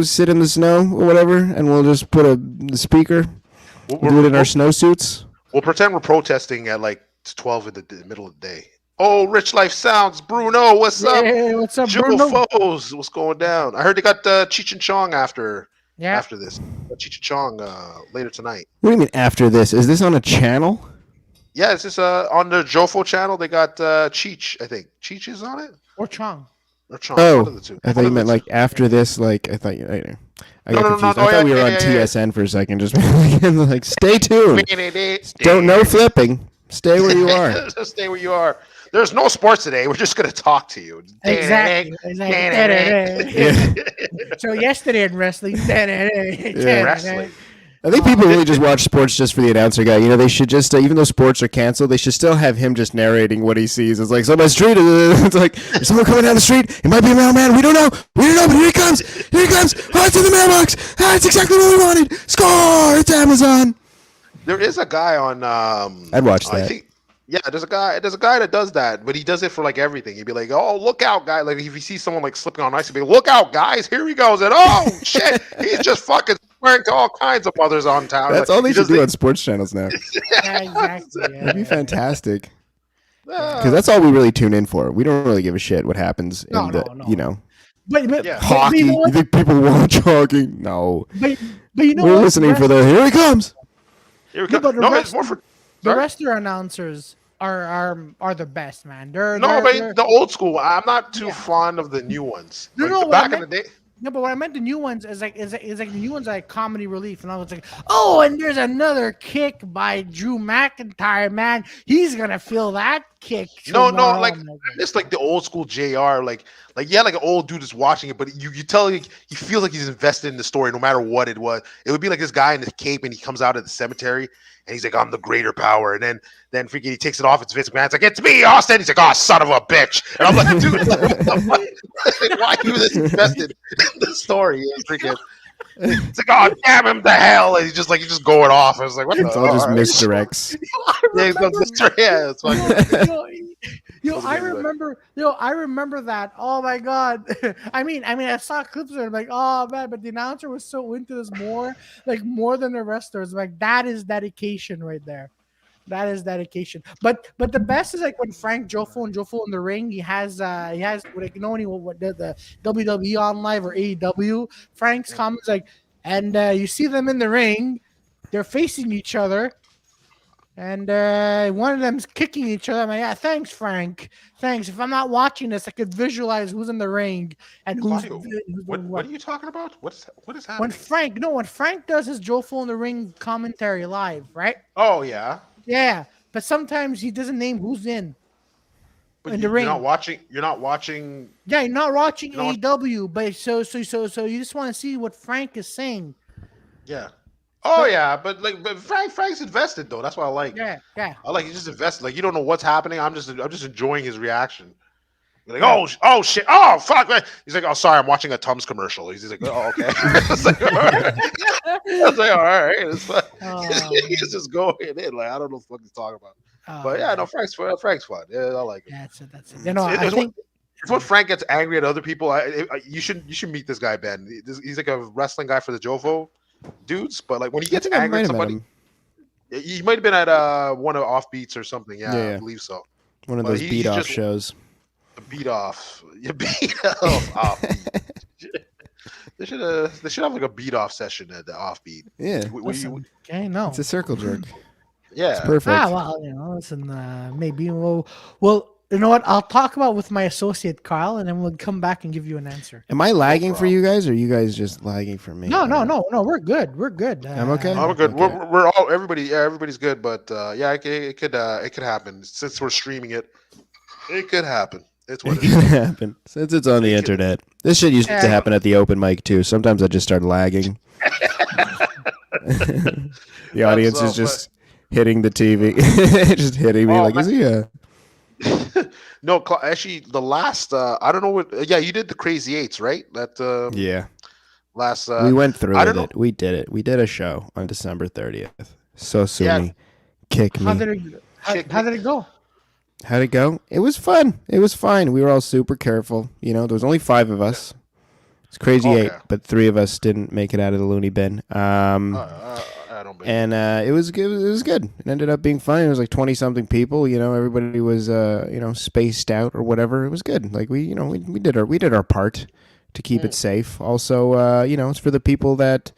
sit in the snow or whatever, and we'll just put a speaker? We'll do it in our snowsuits. We'll pretend we're protesting at like 12 in the middle of the day. Oh, Rich Life Sounds, Bruno, what's up? Hey, what's up, Jewel Bruno? Foes, what's going down? I heard they got Cheech and Chong after this. Cheech and Chong later tonight. What do you mean after this? Is this on a channel? Yeah, it's just on the Jofo channel. They got Cheech, I think. Cheech is on it? Or Chong. Or Chong, one of the two. I thought you meant like after this. Like I thought you. I got confused. I thought we were on TSN for a second. Just like stay tuned. Don't no flipping. Stay where you are. Just stay where you are. There's no sports today. We're just gonna talk to you. Exactly. So yesterday in wrestling. Wrestling. I think people really just watch sports just for the announcer guy. They should just, even though sports are canceled, they should still have him just narrating what he sees. It's like, so my street, it's like, there's someone coming down the street. It might be a mailman. We don't know, but here he comes. Here he comes. Oh, it's in the mailbox. Ah, it's exactly what we wanted. Score. It's Amazon. There is a guy on. I'd watch that. I think, yeah, there's a guy that does that, but he does it for like everything. He'd be like, "Oh, look out, guy!" Like if he sees someone like slipping on ice, he'd be like, "Look out, guys! Here he goes!" And oh shit, he's just fucking swearing to all kinds of mothers on town. That's like, all they should do on sports channels now. Yeah, exactly. That'd be fantastic. Because that's all we really tune in for. We don't really give a shit what happens in But Yeah. hockey. you know You think people watch hockey? No. But you know We're what? listening for the here he comes. Here we No, go. but No, it's more for. The Sorry? rest of our announcers are the best, man. They're The old school. I'm not too fond of the new ones. No, Like, no, the what I back in the meant- day. No, but what I meant the new ones is like the new ones are like comedy relief, and I was like, oh, and there's another kick by Drew McIntyre, man. He's gonna feel that kick. No, tomorrow. like it's like the old school JR, like yeah, like an old dude is watching it, but you tell he feels like he's invested in the story no matter what it was. It would be like this guy in the cape and he comes out of the cemetery and he's like, I'm the greater power, and then freaking he takes it off. It's Vince McMahon. It's like, it's me, Austin. He's like, oh, son of a bitch. And I'm like, dude, like, why are you this invested in the story? It's like, oh, damn him to hell. And he's just going off. I was like, what It's the all just right. misdirects. Yeah, it's fucking. I remember that. Oh my god. I mean, I saw clips of it. I'm like, oh man, but the announcer was so into this more than the wrestlers. Like that is dedication right there. That is dedication. But the best is like when Frank Jofo in the ring, he has like when he what the WWE on live or AEW. Frank's comments like, and you see them in the ring, they're facing each other. And one of them's kicking each other. I'm like, yeah, thanks, Frank. Thanks. If I'm not watching this, I could visualize who's in the ring and who's What are you talking about? What is happening? when Frank does his Jofo in the ring commentary live, right? Oh yeah. Yeah, but sometimes he doesn't name who's in But the ring. You're not watching. Yeah, you're not watching You know what? AEW, but so you just want to see what Frank is saying. Yeah. Oh yeah, but Frank's invested though. That's what I like. Yeah. I like he's just invested. Like you don't know what's happening. I'm just enjoying his reaction. You're like, oh shit, oh fuck, man. He's like, oh sorry, I'm watching a Tums commercial. He's like, oh okay. I was like, all right. I was like, all right, it's fine. He's just going in. Like, I don't know what the fuck he's talking about. But yeah, no, Frank's fun. Yeah, I like it. That's it. You know, I think it's when Frank gets angry at other people. You should meet this guy, Ben. He's like a wrestling guy for the Jovo dudes. But like when he gets angry at somebody, he might have been at one of Offbeats or something. Yeah, I believe so. One of those beat off shows. Beat off. You beat off. They should have like a beat off session at the Offbeat. Yeah. Okay, no. It's a circle jerk. Yeah. It's perfect. Well, listen, maybe well, you know what? I'll talk about with my associate Kyle, and then we'll come back and give you an answer. Am I lagging for you guys, or are you guys just lagging for me? No. We're good. I'm okay. We're good. Okay. We're all everybody's good, but it could happen since we're streaming it. It could happen. It's what it could happen since it's on the internet. This shit used to happen at the open mic too. Sometimes I just start lagging. The audience is just hitting the TV, just hitting me is he? No, actually, the last I don't know what. Yeah, you did the Crazy Eights, right? That last we went through it. We did it. We did a show on December 30th. So Sumi kick me. How did it go? How'd it go? It was fun. It was fine. We were all super careful. You know, there was only 5 of us. It's Crazy 8, but 3 of us didn't make it out of the loony bin. I don't and it was good. It was good. It ended up being fun. It was like 20-something people. You know, everybody was spaced out or whatever. It was good. Like we did our part to keep it safe. Also, it's for the people that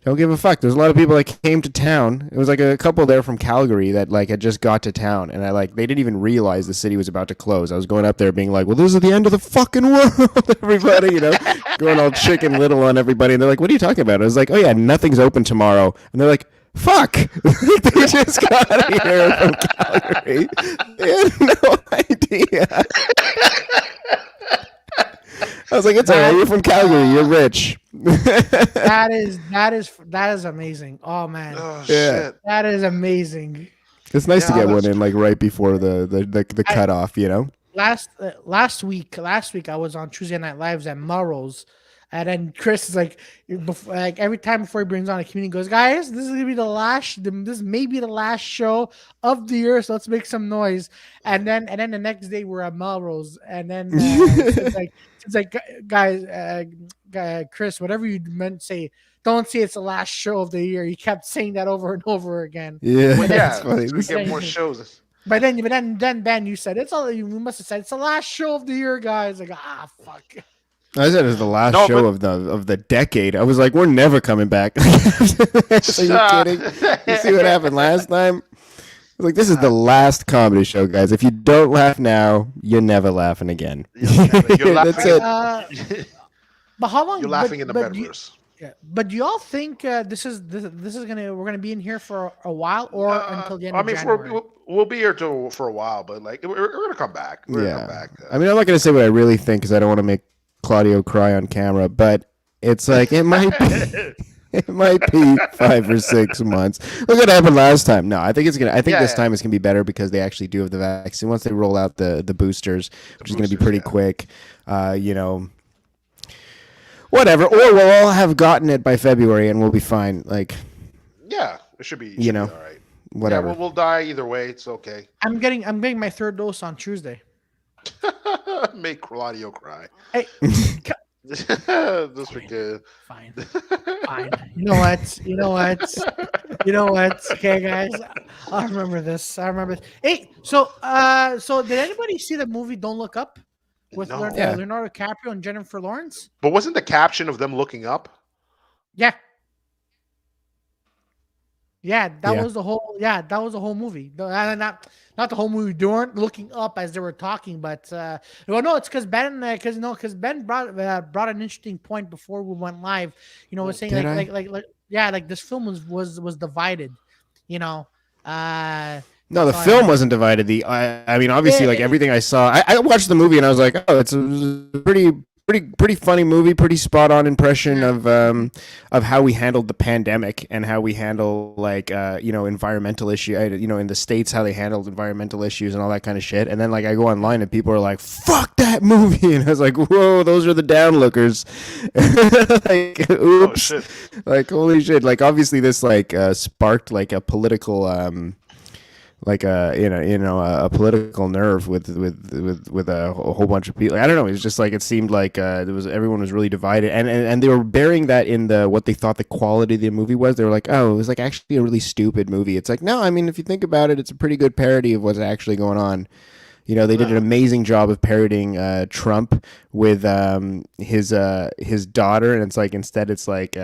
don't give a fuck. There's a lot of people that came to town. It was like a couple there from Calgary that like had just got to town, and they didn't even realize the city was about to close. I was going up there being like, "Well, this is the end of the fucking world," everybody, going all Chicken Little on everybody, and they're like, "What are you talking about?" I was like, "Oh yeah, nothing's open tomorrow," and they're like, "Fuck!" They just got here from Calgary. They had no idea. I was like, "It's all right. You're from Calgary. You're rich." That is amazing. Oh man, shit. That is amazing. It's nice to get one in like right before the cutoff, Last week I was on Tuesday Night Lives at Melrose, and then Chris is like every time before he brings on a comedian, he goes, "Guys, this is gonna be this may be the last show of the year, so let's make some noise." And then the next day we're at Melrose, and then it's like guys, Chris, whatever you meant to say, don't say it's the last show of the year. He kept saying that over and over again. Yeah, that's funny. We get more shows. But then Ben, you said you must have said it's the last show of the year, guys. Like, fuck. I said it was the last show of the decade. I was like, we're never coming back. Are you kidding? You see what happened last time? I was like, this is the last comedy show, guys. If you don't laugh now, you're never laughing again. That's it. But how long? You're laughing in the metaverse. But do y'all think we're gonna be in here for a while or until the end of January? We'll be here for a while, but like we're gonna come back. We're gonna come back. I mean, I'm not gonna say what I really think because I don't want to make Claudio cry on camera, but it's like it might be 5 or 6 months. Look what happened last time. No, I think this time it's gonna be better because they actually do have the vaccine. Once they roll out the boosters, which is gonna be pretty quick, whatever. Or we'll all have gotten it by February and we'll be fine. Like, yeah, it should be all right. Whatever. Yeah, we'll die either way. It's okay. I'm getting my 3rd dose on Tuesday. Make Claudio cry. Hey, this is good. Fine. You know what? Okay, guys, I remember this. Hey, so did anybody see the movie Don't Look Up with Leonardo DiCaprio and Jennifer Lawrence? But wasn't the caption of them looking up? Yeah. Yeah, that was the whole movie. Not the whole movie. They weren't looking up as they were talking, but no, it's because Ben brought an interesting point before we went live. Was saying like this film was divided. No, the film wasn't divided. I mean, obviously, like everything I saw, I watched the movie and I was like, oh, it's a pretty pretty funny movie, pretty spot on impression of how we handled the pandemic and how we handle like environmental issue. In the States, how they handled environmental issues and all that kind of shit. And then like I go online and people are like, "Fuck that movie," and I was like, "Whoa, those are the downlookers." Like, oops, Oh shit. like holy shit. Like obviously this like sparked like a political like a political nerve with a whole bunch of people. I don't know. It was just like it seemed like everyone was really divided, and they were bearing that in the what they thought the quality of the movie was. They were like, oh, it was like actually a really stupid movie. It's like, no, I mean, if you think about it, it's a pretty good parody of what's actually going on. They did an amazing job of parodying Trump with his daughter, and it's like instead it's like.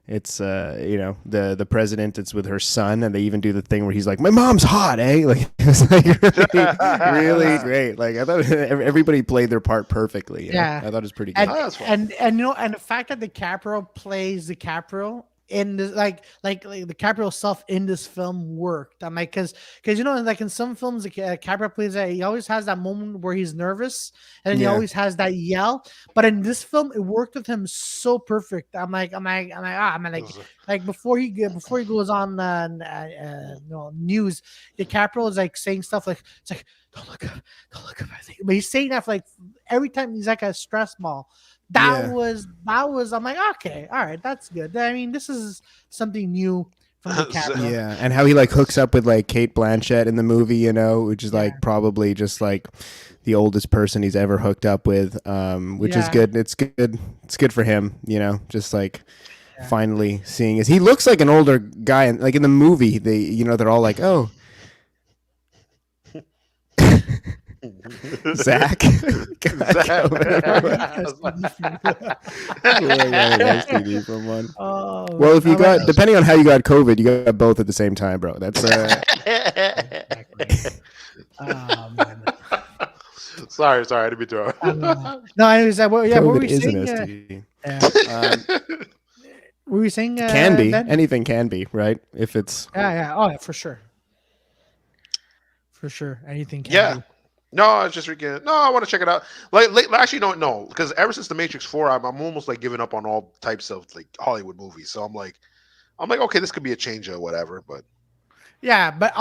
It's the president. It's with her son, and they even do the thing where he's like, "My mom's hot, eh?" Like it was like really great. Like I thought everybody played their part perfectly. Yeah, I thought it was pretty good. And the fact that DiCaprio plays DiCaprio in this like DiCaprio self in this film worked. I'm like, because like in some films, DiCaprio plays that he always has that moment where he's nervous, and then he always has that yell. But in this film, it worked with him so perfect. I'm like, before he goes on news, DiCaprio is like saying stuff like, it's like, don't look up, but he's saying that for like every time he's like a stress ball. That was I'm like, okay, all right, that's good. I mean, this is something new from DiCaprio. Yeah, and how he like hooks up with like Kate Blanchett in the movie, which is like probably just like the oldest person he's ever hooked up with, which is good. It's good for him, just like finally seeing he looks like an older guy, and like in the movie they're all like, oh. Zach. Well, if you got, depending on how you got COVID, you got both at the same time, bro. That's Oh, man. Sorry, I didn't mean to. No, I was what were we is saying? an STD. Were we saying can be Ben? anything can be, right? If it's yeah, for sure, anything can be. No, I was just freaking. No, I want to check it out. Like actually, no, because ever since The Matrix 4, I'm almost like giving up on all types of like Hollywood movies. So I'm like, okay, this could be a change or whatever. But yeah, but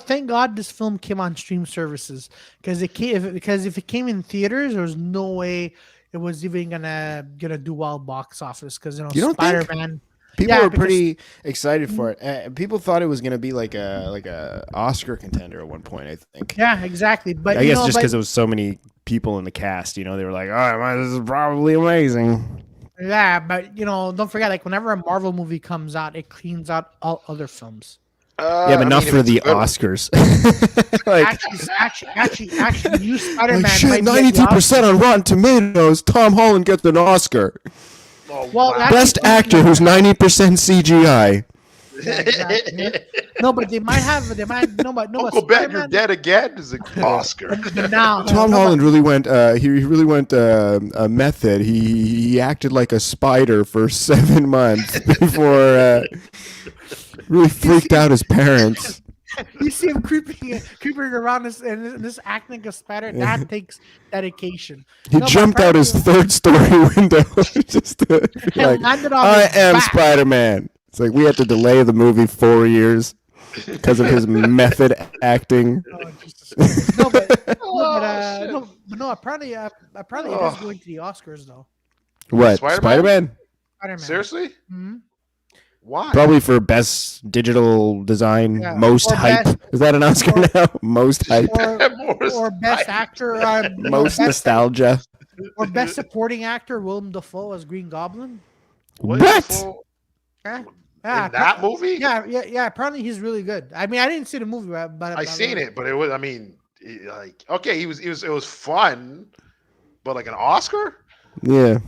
thank God this film came on stream services because if it came in theaters, there was no way it was even gonna do well box office because Spider-Man. People were pretty excited for it. People thought it was going to be like a Oscar contender at one point, I think. Yeah, exactly. But I guess just because there was so many people in the cast, they were like, "Oh, this is probably amazing." Yeah, but don't forget, like whenever a Marvel movie comes out, it cleans out all other films. But not for the Oscars. actually, you Spider-Man. Like shit, 92% on Rotten Tomatoes. Tom Holland gets an Oscar. Well, best actor who's 90% CGI. Yeah, exactly. No, but they might Uncle Ben, you're dead again is an Oscar. Tom Holland really went. He really went method. He acted like a spider for 7 months before really freaked out his parents. You see him creeping around and this acting like a spider. That takes dedication. He jumped out his 3rd-story window just to be like, I am Spider-Man. It's like we had to delay the movie 4 years because of his method acting. Apparently it is going to the Oscars though. What? Spider-Man? Seriously? Mm-hmm. Why? Probably for best digital design, most hype. Is that an Oscar now? Most hype. Or best actor. Most nostalgia. Or best supporting actor, Willem Dafoe as Green Goblin. What? Yeah. In that movie? Yeah. Apparently he's really good. I mean, I didn't see the movie, but I seen it, but it was. I mean, like, okay, it was fun, but like an Oscar? Yeah.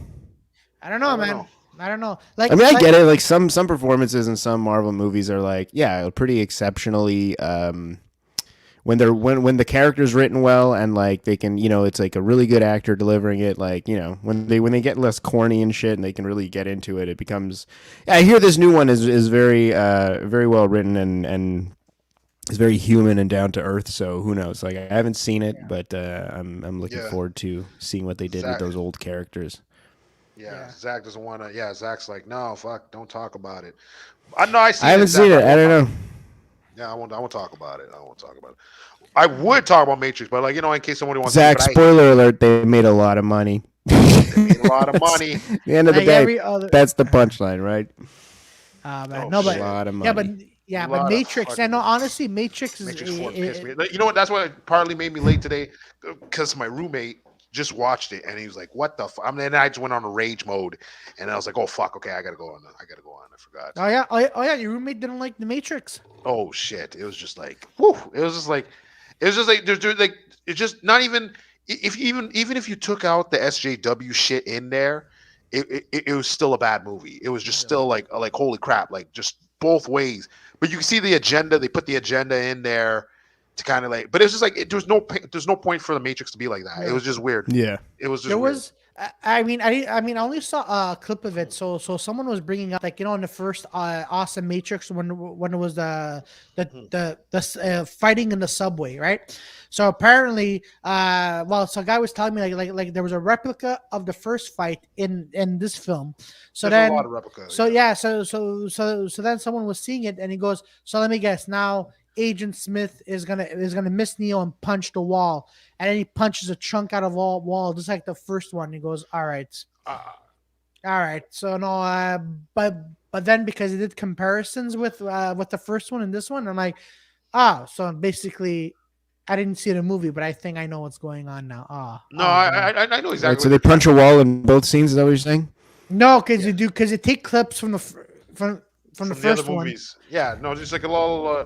I don't know, man. I don't know. Like, I mean, I get it. Like some performances in some Marvel movies are like, pretty exceptionally. When the character's written well and like they can, it's like a really good actor delivering it. Like, when they get less corny and shit and they can really get into it, it becomes. I hear this new one is very very well written and is very human and down to earth. So who knows? Like I haven't seen it, Yeah. but I'm looking Yeah. forward to seeing what they did with Zach, those old characters. yeah, Yeah. Zach doesn't want to. Yeah, Zach's like, no, fuck, don't talk about it. I know I see I haven't Zach, seen it. I won't don't talk- know. Yeah, I won't talk about it. I won't talk about it. I would talk about Matrix, but like in case somebody wants Zach, to see, spoiler alert, they made a lot of money. they made a lot of money. At the end of the Like day, every other. that's the punchline, right? Man, Oh, no, A but shit. lot of yeah, money. but Lot of Matrix. fucking And no, money. honestly, Matrix is. Matrix 4 pissed me. Like, you know what? That's what partly made me late today, because my roommate just watched it and he was like, "What the?" I mean, and I just went on a rage mode, and I was like, "Oh fuck, okay, I gotta go on. I gotta go on. I forgot." Oh yeah, oh yeah. Your roommate didn't like the Matrix. Oh shit! It was just like, whew. It was just like there's like it's just not even even if you took out the SJW shit in there, it was still a bad movie. It was just still like holy crap, like just both ways. But you can see the agenda. They put the agenda in there to kind of like, but it was just like there's no point for the Matrix to be like that. It was just weird. Yeah. It was just There weird. was. I mean, I only saw a clip of it. So someone was bringing up, like, in the first awesome Matrix, when it was the fighting in the subway, right? So apparently, so a guy was telling me like there was a replica of the first fight in this film. So There's then, a lot of replicas. so yeah, so then someone was seeing it and he goes, so let me guess now. Agent Smith is gonna miss Neo and punch the wall, and then he punches a chunk out of wall just like the first one. He goes, all right. So no, but then because he did comparisons with the first one and this one, I'm like, so basically, I didn't see the movie, but I think I know what's going on now. No, I know exactly. Right, so they punch a wall in both scenes. Is that what you're saying? No, because they take clips from the from the first other one. movies. Yeah, no, just like a little.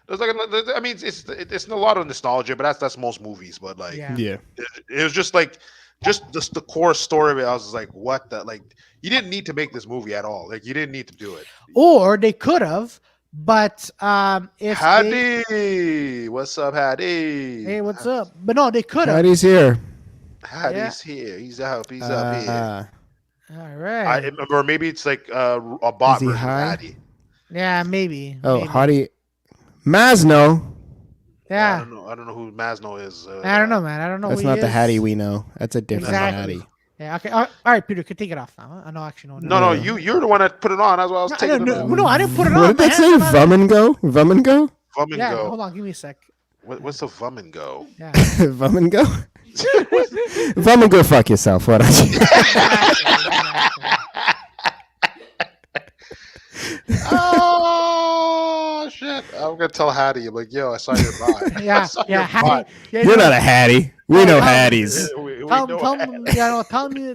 There's like I mean, it's a lot of nostalgia, but that's most movies. But like, Yeah. it was just like just the core story of it. I was just like, what the like. You didn't need to make this movie at all. Like, you didn't need to do it. Or they could have, but if Hadi, what's up, Hadi? hey, what's up? But no, they could have. Daddy's here. Hadi's here. He's up. He's up here. All right. Or maybe it's like a bot Is he version of high? Hadi. Yeah, maybe. Oh, maybe. Hadi Masno. Yeah. I don't know who Masno is. I don't know, man. I don't know. That's who not he the is. Hattie we know. That's a different Exactly. Hattie. Yeah. Okay. All right, Peter, could take it off now. I know. Actually, No, you're the one that put it on. That's why I was taking it off. no, I didn't put it on. What did that man. say? Vummingo? Vummingo? Vom and Yeah. go. Hold on. Give me a sec. What's a vom and go? Yeah. Vummingo? Vummingo, fuck yourself. Why don't you? Oh shit! I'm gonna tell Hattie. I'm like, yo, I saw your bot. Yeah. I saw Yeah. your Hattie, bot. yeah, You're no, not a Hattie. We know Hatties. We Tell know tell Hattie. him,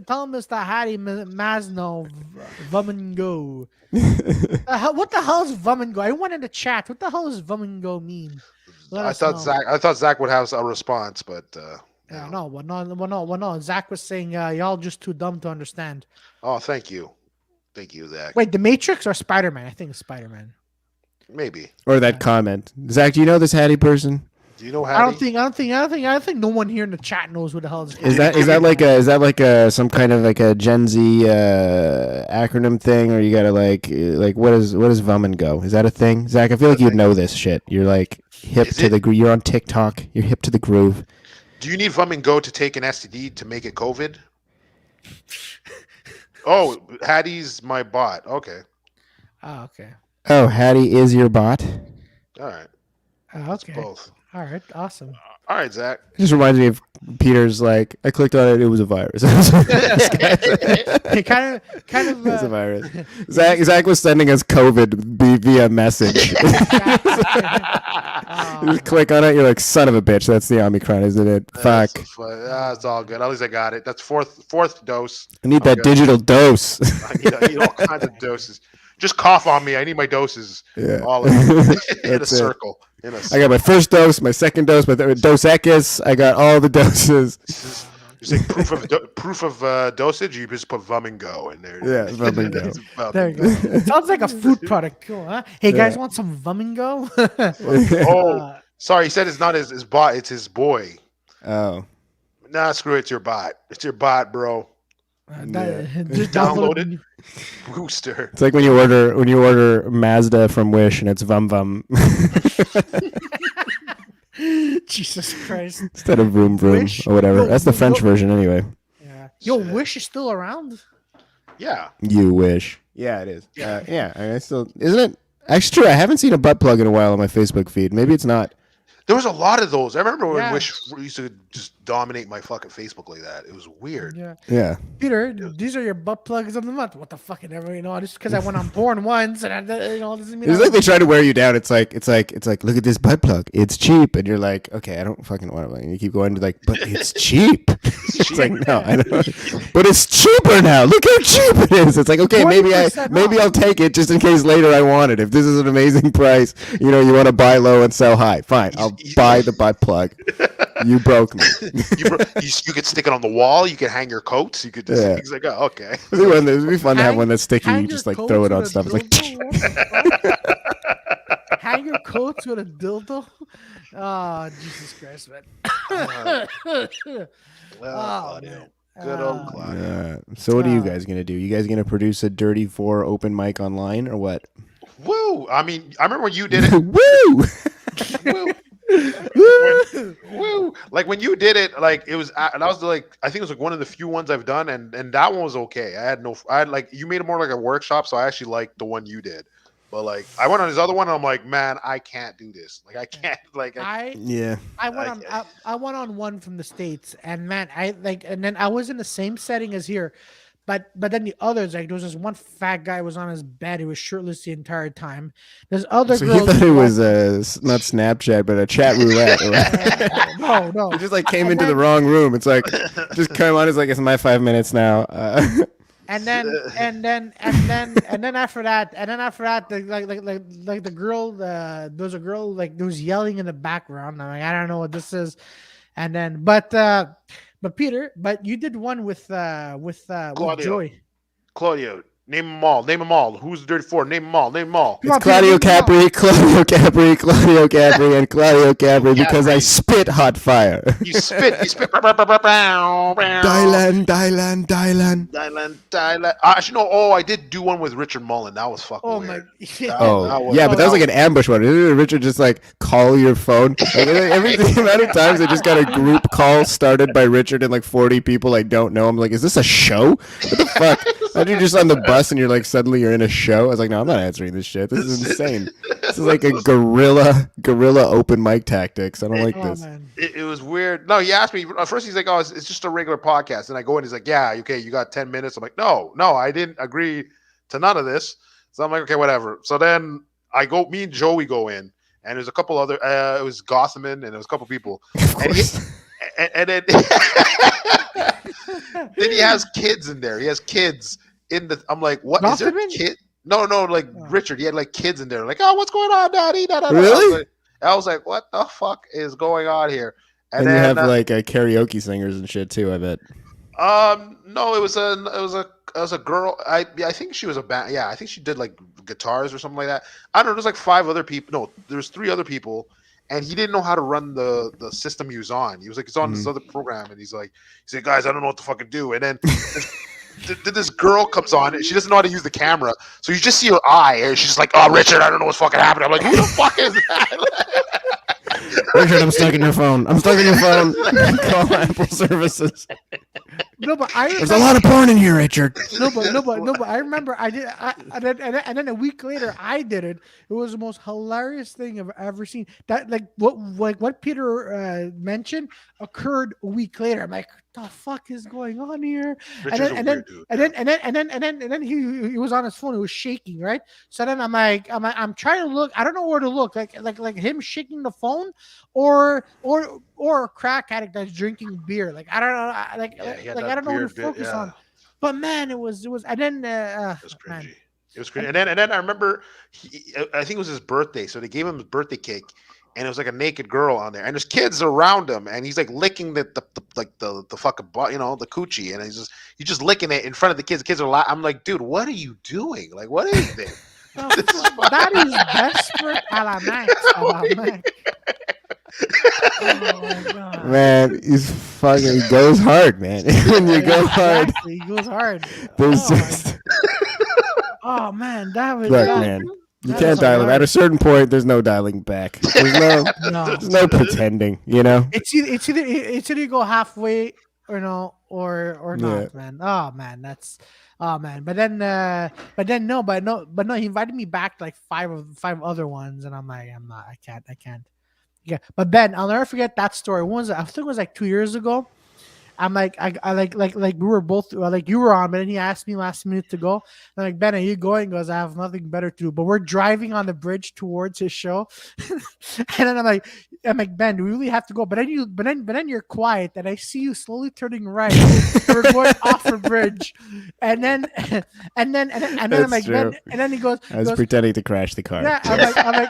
tell Mr. Hattie Masno, Vumingo. What the hell is Vumingo? I went in the chat. What the hell does Vumingo mean? Let I us thought know. Zach would have a response, but Yeah, no. Zach was saying y'all just too dumb to understand. oh, thank you, Zach. Wait, the Matrix or Spider-Man? I think it's Spider-Man. Maybe. Or that comment. Zach, do you know this Hattie person? Do you know Hattie? I don't think no one here in the chat knows who the hell is. Is that like a some kind of like a Gen Z acronym thing, or you gotta like what is Vummingo? Is that a thing? Zach, I feel like you'd know this shit. You're like hip Is to it? the you're on TikTok. You're hip to the groove. Do you need Vom and Go to take an STD to make it COVID? Oh, Hattie's my bot. Okay. Oh, okay. Oh, Hattie is your bot. All right. Oh, okay. Both. All right. Awesome. All right, Zach. It just reminds me of Peter's like, I clicked on it, it was a virus. It kind of. It was a virus. Zach was sending us COVID via message. You just click on it, you're like, son of a bitch, that's the Omicron, isn't it? Fuck. It's all good. At least I got it. That's fourth dose. I need that Okay. digital dose. I need all kinds of doses. Just cough on me. I need my doses. Yeah. All in a That's it. circle. I got my first dose, my second dose, my third Dos Equis. I got all the doses. You say proof of dosage. You just put Vom and Go in there. Yeah, Vom and Go. It's Vom There and you go. Sounds like a food product. Cool, huh? Hey guys, want some Vumingo? Oh, sorry. He said it's not his bot. It's his boy. Oh. Nah, screw it. It's your bot. It's your bot, bro. Just Download it. Booster. It's like when you order Mazda from Wish and it's Vum Vum. Jesus Christ. Instead of vroom vroom Wish? or whatever. Yo, That's the French yo- version anyway. Yeah. Yo, Shit. Wish is still around. Yeah. You wish. Yeah, it is. Yeah. Yeah. I still isn't it? Actually, true. I haven't seen a butt plug in a while on my Facebook feed. Maybe it's not. There was a lot of those. I remember when Yeah. Wish used to just dominate my fucking Facebook like that. It was weird. Yeah. Yeah. Peter, these are your butt plugs of the month. What the fuck? And everyone, just because I went on porn once, and doesn't mean It's I like they try to wear you down. It's like look at this butt plug. It's cheap, and you're like, okay, I don't fucking want it. And you keep going to like, but it's cheap. It's like no, I don't. But it's cheaper now. Look how cheap it is. It's like okay, maybe 20% I'll take it just in case later I want it. If this is an amazing price, you want to buy low and sell high. Fine, I'll buy the butt plug. You broke me. You could stick it on the wall. You could hang your coats. You could just. Yeah. He's like, oh, okay. It'd be fun to have one that's sticky. hang You just your like throw it on coats stuff. with It's a like. dildo? What the fuck? Hang your coats with a dildo? Oh, Jesus Christ, man. Well, Claudio. Man. Good old Claudio. So what are you guys gonna do? You guys gonna produce a Dirty 4 open mic online or what? Woo! I mean, I remember when you did it. Woo! Woo! Woo! Like when you did it, like it was, and I was like, I think it was like one of the few ones I've done, and that one was okay. I had like you made it more like a workshop, so I actually liked the one you did. But like I went on his other one, and I'm like, man, I can't do this. Like I can't. Like Yeah. I went on one from the States, and man, and then I was in the same setting as here, but then the others, like there was this one fat guy was on his bed, he was shirtless the entire time. There's other So girls. you thought it was not Snapchat, but a chat roulette. no. It just like came into the wrong room. It's like just come on. It's like it's my 5 minutes now. And then after that, the girl, there was a girl like there was yelling in the background. I'm like, I don't know what this is. And then, but Peter, but you did one with Joy. Claudio, name them all. Name them all. Who's the Dirty 4? Name them all. Name them all. It's Claudio Capri, and Claudio Capri because I spit hot fire. You spit. Dylan. Actually, no. Oh, I did do one with Richard Mullen. That was fucking Oh weird. my! But that was like an ambush one. Didn't Richard just like call your phone? Like, the amount of times I just got a group call started by Richard and like 40 people I don't know. I'm like, is this a show? What the fuck? And you're just on the bus and you're like suddenly you're in a show. I was like, no, I'm not answering this shit. This is insane. This is like a guerrilla open mic tactics. I don't like this. Man. It was weird. No, he asked me at first. He's like, "Oh, it's just a regular podcast." And I go in. He's like, "Yeah, okay, you got 10 minutes." I'm like, "No, I didn't agree to none of this." So I'm like, "Okay, whatever." So then me and Joey go in, and there's a couple other. It was Gothaman, and there was a couple people, and then then he has kids in there. He has kids in the. I'm like, "What is there kid?" No, like Richard. He had like kids in there. Like, "Oh, what's going on, Daddy?" Really? I was like, what the fuck is going on here? And then, you have like karaoke singers and shit too, I bet. No, it was a girl. I think she was a band. Yeah, I think she did like guitars or something like that. I don't know. There's like 5 other people. No, there's 3 other people, and he didn't know how to run the system he was on. He was like, he's on this other program, and he's like, guys, I don't know what to fucking do. And then this girl comes on, and she doesn't know how to use the camera, so you just see her eye, and she's like, "Oh, Richard, I don't know what's fucking happening." I'm like, "Who the fuck is that?" Richard, I'm stuck in your phone. Call Apple services. No, but there's a lot of porn in here, Richard. No, but I remember I did, and then a week later I did it. It was the most hilarious thing I've ever seen. That like what Peter mentioned occurred a week later. I'm like, what the fuck is going on here? And then he was on his phone. It was shaking, right? So then I'm trying to look. I don't know where to look. Like him shaking the phone, or a crack addict that's drinking beer. Like I don't know. I don't know who to focus on. But man, it was, and then it was cringy. Man. It was cringy. And then I remember, I think it was his birthday, so they gave him his birthday cake, and it was like a naked girl on there, and there's kids around him, and he's like licking the fucking the coochie, and he's just licking it in front of the kids. The kids are I'm like, dude, what are you doing? Like, what is this? That is desperate a la Max. Oh my God. Man, he's fucking. He goes hard, man. When you go hard, he goes hard. There's just. Oh man, that was. Look, man. You That can't is dial him. At a hilarious. certain point, there's no dialing back. No. There's no pretending, you know? It's either you go halfway or no or Yeah. not, man. Oh man, that's oh man. But no, he invited me back to like five other ones, and I'm not. I can't. Yeah, but Ben, I'll never forget that story. When was it? I think it was like 2 years ago. I'm like, I like we were both like you were on, but then he asked me last minute to go. I'm like, Ben, are you going? He goes, I have nothing better to do. But we're driving on the bridge towards his show, and then I'm like, Ben, do we really have to go? But then you're quiet, and I see you slowly turning right. We're going off the bridge, and then I'm That's like, true. Ben, and then he goes, I was pretending to crash the car. yeah, I'm like,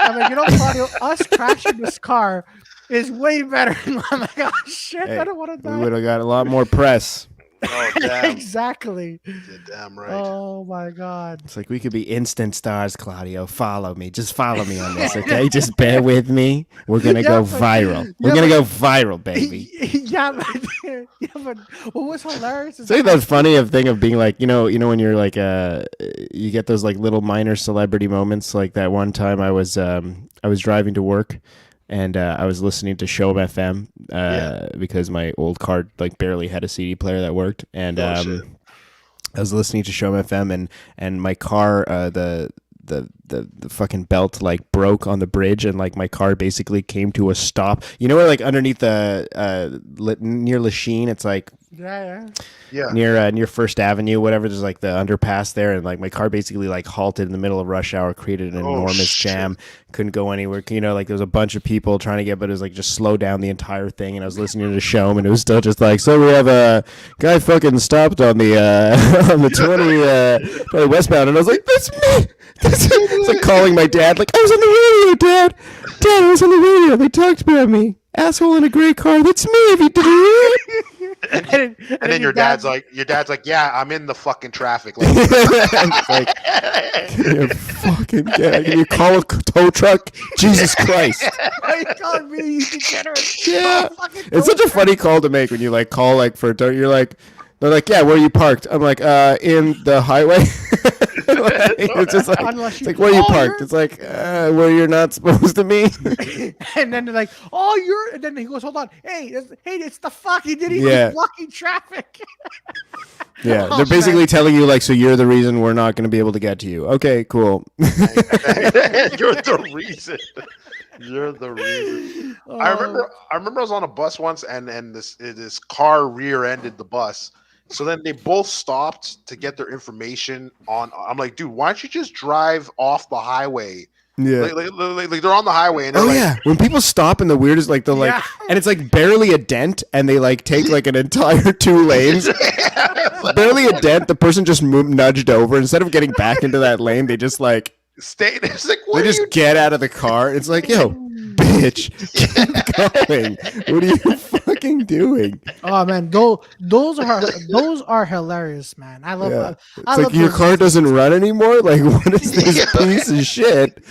Claudio, us crashing this car is way better. I'm like, oh shit, Hey, I don't want to we die. would have got a lot more press. Oh damn! Exactly. You're damn right. Oh my god. It's like we could be instant stars, Claudio. Follow me. Just follow me on this, okay? Just bear with me. We're gonna Yeah, go but- viral. We're yeah, gonna but- go viral, baby. yeah, but what was hilarious is Say that funny of thing of being like, you know when you're like you get those like little minor celebrity moments. Like that one time I was driving to work and I was listening to Show FM because my old car like barely had a CD player that worked, and shit. I was listening to Show FM and my car the fucking belt like broke on the bridge, and like my car basically came to a stop. You know where like underneath the near Lachine, it's like yeah. near First Avenue, whatever. There's like the underpass there, and like my car basically like halted in the middle of rush hour, created an enormous jam. Couldn't go anywhere. You know, like there was a bunch of people trying to get, but it was like just slow down the entire thing. And I was listening to the show, and it was still just like, so we have a guy fucking stopped on the on the 20 westbound, and I was like, that's me. It's like calling my dad, like I was on the radio, Dad. Dad, I was on the radio. They talked about me. Asshole in a gray car. That's me. If you did it. And then your dad's like, yeah, I'm in the fucking traffic. Like, It's like, you fucking get. You call a tow truck? Jesus Christ! Why you calling me? You degenerate. Yeah, Fucking it's such a funny call to make when you like call like for a tow. You're like, they're like, yeah, where are you parked? I'm like, in the highway. It's just like, Unless it's like where you parked. you're- It's like where you're not supposed to be. And then they're like, oh, you're. And then he goes, hold on. Hey, it's the fucking idiot Yeah. who's blocking traffic. Yeah, Oh, they're basically man. telling you like, so you're the reason we're not going to be able to get to you. Okay, cool. you're the reason. You're the reason. I remember I was on a bus once, and this car rear-ended the bus. So then they both stopped to get their information on. I'm like, dude, why don't you just drive off the highway? Yeah. Like they're on the highway, and they're Oh like, yeah, when people stop in the weirdest, like they'll like, Yeah. and it's like barely a dent, and they like take like an entire 2 lanes, barely a dent. The person just nudged over instead of getting back into that lane. They just like stay. It's like, what they are just you get out of the car. It's like, yo, bitch, keep going. What are you fucking doing? Oh man, those are hilarious, man. I love. Yeah. I It's love like your those car doesn't instances. run anymore. Like, what is this piece of shit?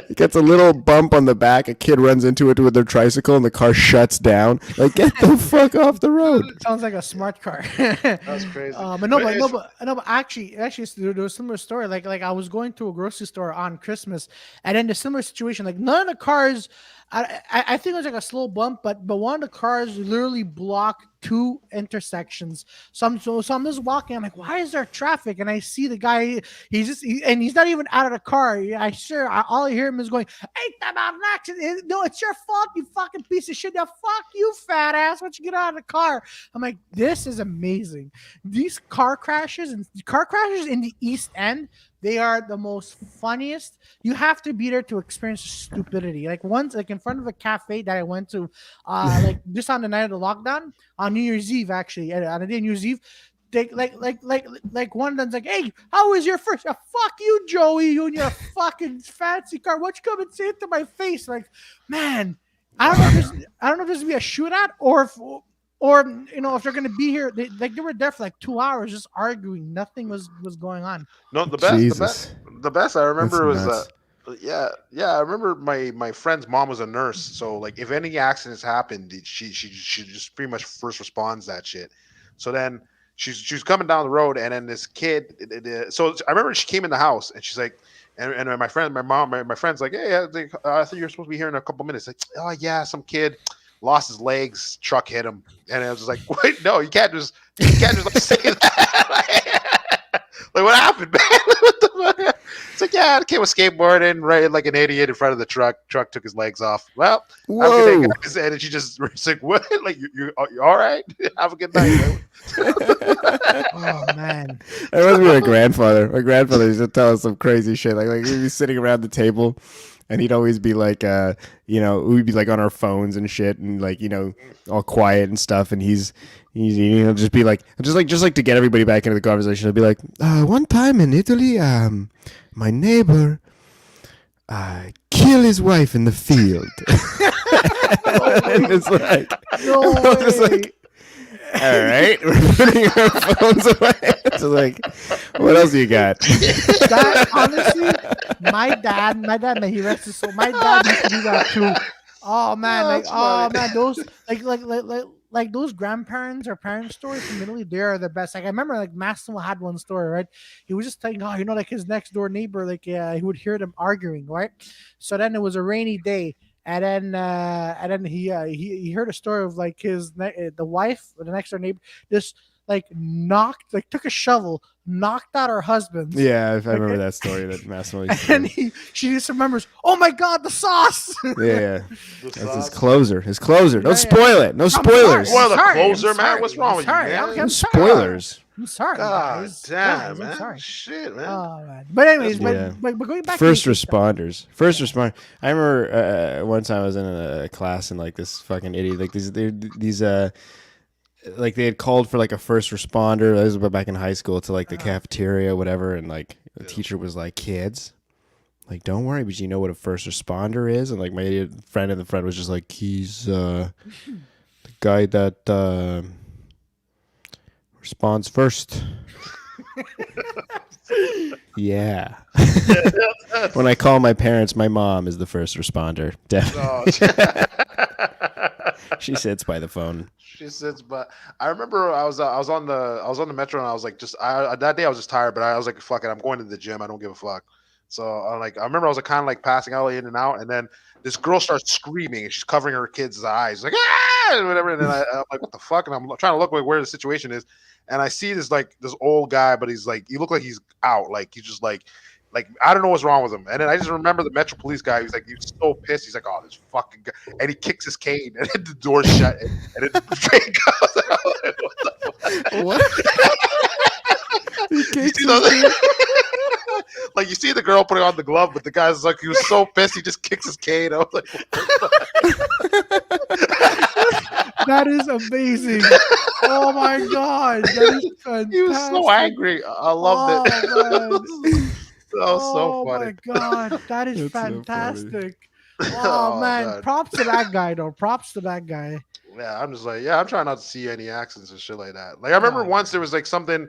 It gets a little bump on the back. A kid runs into it with their tricycle, and the car shuts down. Like, get the fuck off the road. Sounds like a smart car. That's crazy. But actually, there was a similar story. Like I was going to a grocery store on Christmas, and then the similar situation. Like none of the cars. I think it was like a slow bump, but one of the cars literally blocked 2 intersections. So I'm just walking. I'm like, why is there traffic? And I see the guy. And he's not even out of the car. All I hear him is going, "Ain't that about an accident? No, it's your fault, you fucking piece of shit. Now fuck you, fat ass. Why don't you get out of the car?" I'm like, this is amazing. These car crashes in the East End. They are the most funniest. You have to be there to experience stupidity. Like once, like in front of a cafe that I went to, like just on the night of the lockdown, on New Year's Eve, actually, on the day of New Year's Eve, they like one of them's like, "Hey, how was your first? Fuck you, Joey, you and your fucking fancy car. Why don't you come and say it to my face?" Like, man, I don't know if there's gonna be a shootout or if they're gonna be here. They were there for like 2 hours just arguing. Nothing was going on. No, the best Jesus. I remember That's was nuts. yeah. I remember my friend's mom was a nurse, so like if any accidents happened, she just pretty much first responds that shit. So then she was coming down the road, and then this kid. So I remember she came in the house, and she's like, And my friend, my friend's like, hey, I think you're supposed to be here in a couple minutes. Like, oh yeah, some kid lost his legs, truck hit him, and I was just like, wait, no, you can't just like, say that. Like, what happened, man? What the fuck? It's like, yeah, the kid was skateboarding right like an idiot in front of the truck. Truck took his legs off. Well, have a good day, guys. And she just was like, what? Like, you all right? Have a good night. Oh man, That reminds me of my grandfather. My grandfather used to tell us some crazy shit. Like we'd be sitting around the table, and he'd always be like, we'd be like on our phones and shit, and like, all quiet and stuff. And he's just be like, just like to get everybody back into the conversation. He'll be like, one time in Italy, my neighbor killed his wife in the field. And it's like, no way. all right, we're putting our phones away. It's like, what else you got? That honestly, my dad, man, he rests his soul. My dad used to do that too. Oh man, those like those grandparents or parent stories from Italy, they are the best. Like I remember, like Massimo had one story, right? He was just telling, like his next door neighbor, like he would hear them arguing, right? So then it was a rainy day. And then he heard a story of like the wife or the next door neighbor just like took a shovel, knocked out her husband. Yeah, I remember that story that Massimo used to And she just remembers, oh my God, the sauce. Yeah. That's his closer. Don't spoil it. No I'm spoilers. sorry. Spoil the I'm closer, sorry. man. What's wrong with you, Sorry. man? I'm No sorry. spoilers. I'm sorry. God guys. damn, Guys, I'm man. sorry. Shit, man. Oh man. But anyways, Yeah. but going back First to responders. I remember one time I was in a class and like this fucking idiot, like these like they had called for like a first responder. This was back in high school to like the cafeteria, whatever, and like the teacher was like, "Kids, like don't worry, but you know what a first responder is." And like my idiot friend in the front was just like, "He's the guy that responds first." Yeah. When I call my parents, my mom is the first responder. She sits by the phone. She sits, but I remember I was on the metro and I was like, that day I was just tired, but I was like, fuck it, I'm going to the gym. I don't give a fuck. So I remember I was like, kind of like passing out in and out, and then this girl starts screaming and she's covering her kid's eyes, like and whatever. And then I'm like, what the fuck? And I'm trying to look like where the situation is, and I see this old guy, but he's like, he looked like he's out, like he's just like I don't know what's wrong with him. And then I just remember the Metro Police guy. He's like, he was so pissed. He's like, oh, this fucking guy, and he kicks his cane, and then the door's shut, and then the train goes. What? You see those? Like you see the girl putting on the glove, but the guy's like, he was so pissed, he just kicks his cane. I was like, that is amazing. Oh my God, that is fantastic. He was so angry. I loved it. That was so funny. Oh my God, that is That's fantastic. so Oh man, God. props to that guy though. Props to that guy. Yeah, I'm just like, I'm trying not to see any accidents and shit like that. Like I remember once there was like something,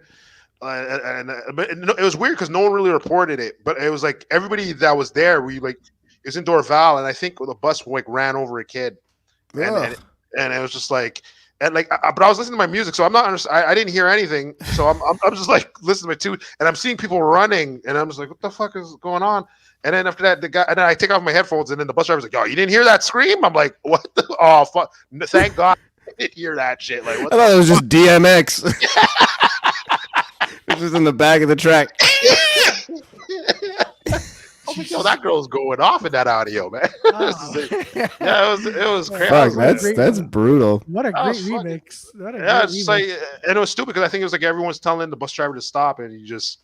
but it was weird because no one really reported it. But it was like everybody that was there, it was in Dorval, and I think the bus like ran over a kid, and it was just like. And like, but I was listening to my music, so I'm not. I didn't hear anything, so I'm just like listening to it, and I'm seeing people running, and I'm just like, what the fuck is going on? And then after that, the guy, and then I take off my headphones, and then the bus driver's like, "Yo, you didn't hear that scream?" I'm like, "What? Oh fuck! Thank God I didn't hear that shit." Like, what I thought it was just DMX. It was in the back of the track. Oh, that girl's going off in that audio, man. Oh. Yeah, it was crazy. Fuck, that's brutal. What a That great was funny. remix. What a Yeah, great it's just remix. like, and it was stupid because I think it was like everyone's telling the bus driver to stop, and he's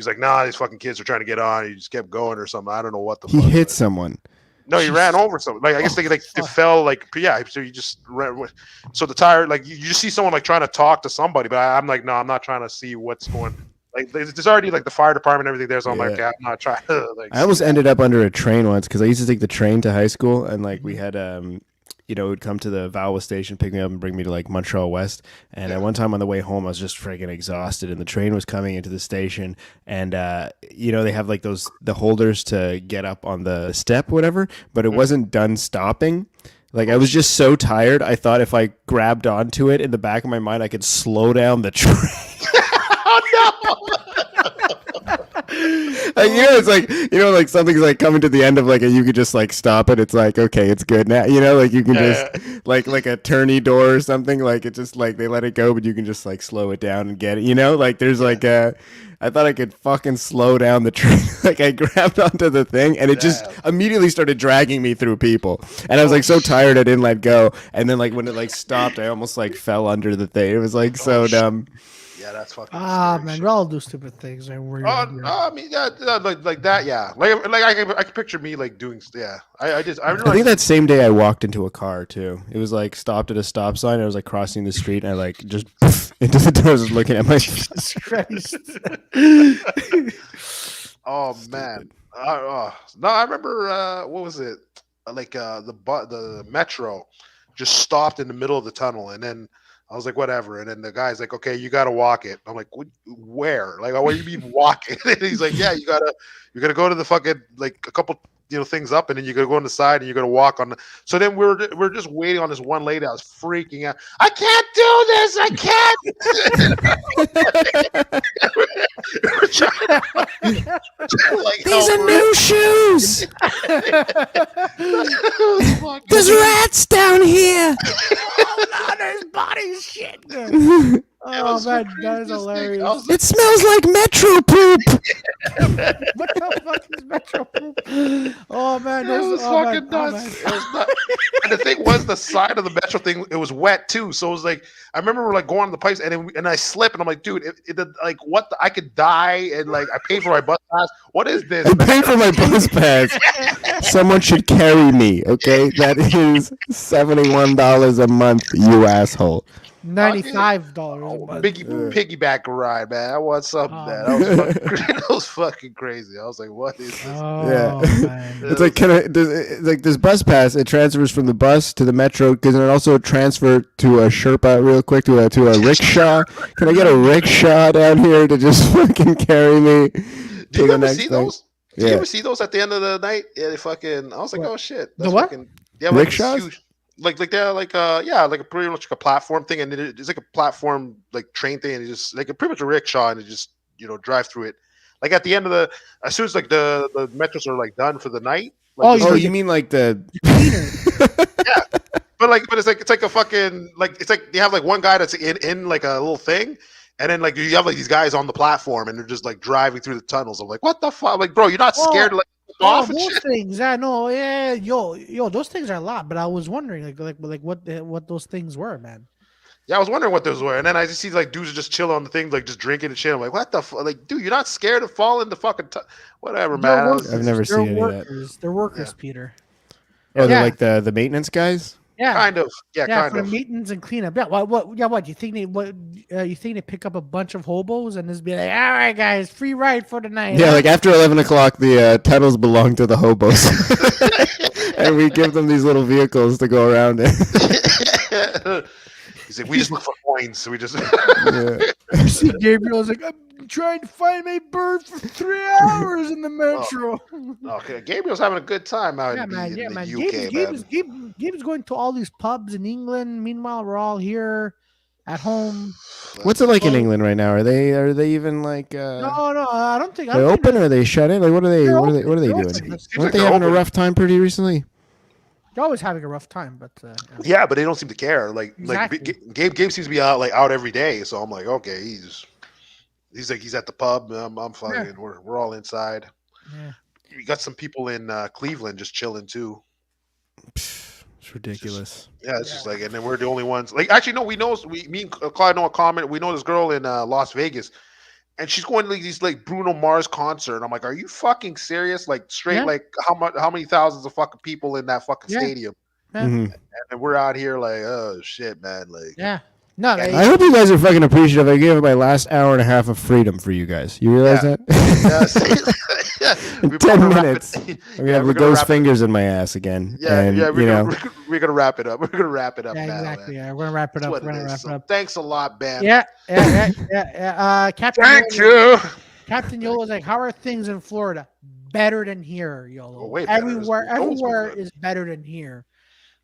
like, nah, these fucking kids are trying to get on. He just kept going or something. I don't know what the He fuck. hit someone. No, he ran over someone. Like I guess they fell. Like yeah. So you just ran. So the tire, like you just see someone like trying to talk to somebody, but I'm like, no, I'm not trying to see what's going. Like there's already like the fire department and everything there, so I'm like, yeah, I'm not trying to. Like, I almost ended up under a train once because I used to take the train to high school, and like we had it would come to the Vowel station, pick me up, and bring me to like Montreal West. And at one time on the way home, I was just friggin' exhausted, and the train was coming into the station, and they have like the holders to get up on the step, whatever, but it wasn't done stopping. Like I was just so tired, I thought if I grabbed onto it in the back of my mind, I could slow down the train. oh no! it's like like something's like coming to the end of like you could just like stop it. It's like okay, it's good now. Like you can just like a tourney door or something. Like it just like they let it go, but you can just like slow it down and get it. Like there's like I thought I could fucking slow down the train. Like I grabbed onto the thing and it just immediately started dragging me through people. And I was like so tired I didn't let go. And then like when it like stopped, I almost like fell under the thing. It was like so dumb. Yeah, that's fucking. Man, we all do stupid things. I worry. I mean, like that, yeah. Like I can picture me like doing, yeah. I think that same day I walked into a car too. It was like stopped at a stop sign. I was like crossing the street and I like just into the doors looking at my Jesus Christ. Oh man. No, I remember. What was it? Like the metro just stopped in the middle of the tunnel, and then I was like, whatever. And then the guy's like, okay, you got to walk it. I'm like, where? Like, what do you mean walk it? And he's like, yeah, you gotta go to the fucking like a couple things up, and then you gotta go on the side, and you're gonna walk on. So then we're just waiting on this one lady. I was freaking out. I can't do this. I can't. We're trying to, like, these are new shoes. There's rats down here. Oh no, there's body shit. Oh man, that is hilarious. It smells like Metro poop. What the fuck is Metro poop? Oh man, it was fucking nuts. It was nuts. And the thing was, the side of the Metro thing, it was wet too. So it was like, I remember we're like going on the pipes, and I slip, and I'm like, dude, like what? I could die, and like I paid for my bus pass. What is this? I paid for my bus pass. Someone should carry me. Okay, that is $71 a month. You asshole. $95. Piggyback ride, man. I want something. That was fucking crazy. I was like, "What is this?" Man. It's like like this bus pass. It transfers from the bus to the metro. Because it also transfer to a Sherpa real quick to a rickshaw. Can I get a rickshaw down here to just fucking carry me? Do you ever see those? Do you ever see those at the end of the night? Yeah, they fucking. I was like, "Oh shit!" The what? Yeah, rickshaws. Like they're like like a pretty much like a platform thing, and it's like a platform like train thing, and it's just like pretty much a rickshaw, and it just drive through it. Like at the end of as soon as like the metros are like done for the night. Like, you mean like the yeah, but it's like a fucking like it's like you have like one guy that's in like a little thing. And then like you have like these guys on the platform, and they're just like driving through the tunnels. I'm like, what the fuck? Like, bro, you're not scared to like off and those shit? things. I know. Yeah, yo, those things are a lot. But I was wondering like what those things were, man. Yeah, I was wondering what those were, and then I just see like dudes just chilling on the thing, like just drinking and shit. I'm like, what the fuck? Like, dude, you're not scared to fall in the fucking whatever, man. I've never seen any of that. They're workers, Peter. Oh, they're like the maintenance guys. Yeah, kind of. Yeah, kind for of. maintenance and cleanup. Yeah, what? Yeah, what? You think they pick up a bunch of hobos and just be like, all right, guys, free ride for the night? Yeah, like after 11 o'clock, the tunnels belong to the hobos, and we give them these little vehicles to go around in. He's like, we just look for coins, so we just. You see, Gabriel's like, I'm trying to find my bird for 3 hours in the metro. Okay, Gabriel's having a good time out in the UK, man. Gabe's going to all these pubs in England. Meanwhile, we're all here at home. What's it like in England right now? Are they even like? No, I don't think. They open or are they shut in? Like, what are they doing? Weren't they having a rough time pretty recently? They're always having a rough time, but yeah, but they don't seem to care. Like Gabe seems to be out every day. So I'm like, okay, he's at the pub. I'm fucking. Yeah. We're all inside. Yeah. We got some people in Cleveland just chilling too. It's ridiculous. It's just like, and then we're the only ones. Like, actually, no, me and Claude know a comment. We know this girl in Las Vegas, and she's going to like these like Bruno Mars concert. And I'm like, are you fucking serious? Like straight, like how many thousands of fucking people in that fucking stadium? Yeah. Mm-hmm. And we're out here like, oh shit, man. Like, no. I hope you guys are fucking appreciative. I gave my last hour and a half of freedom for you guys. You realize that? In 10 minutes, I'm gonna have those fingers in my ass again. We're gonna wrap it up. We're gonna wrap it up now. Exactly. Yeah, we're gonna wrap it up. Thanks a lot, Ben. Yeah. Captain. Thank you. Captain Yolo's like, how are things in Florida? Better than here, Yolo. Everywhere is better than here.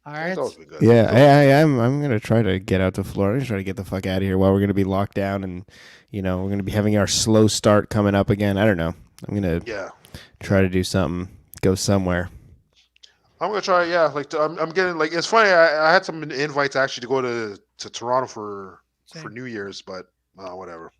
All right. Yeah, I'm gonna try to get out to Florida. I'm gonna try to get the fuck out of here while we're gonna be locked down, and we're gonna be having our slow start coming up again. I don't know. I'm gonna Yeah. try to do something, go somewhere. I'm gonna try. Yeah, I'm getting like it's funny. I had some invites actually to go to Toronto for Same. New Year's, but whatever.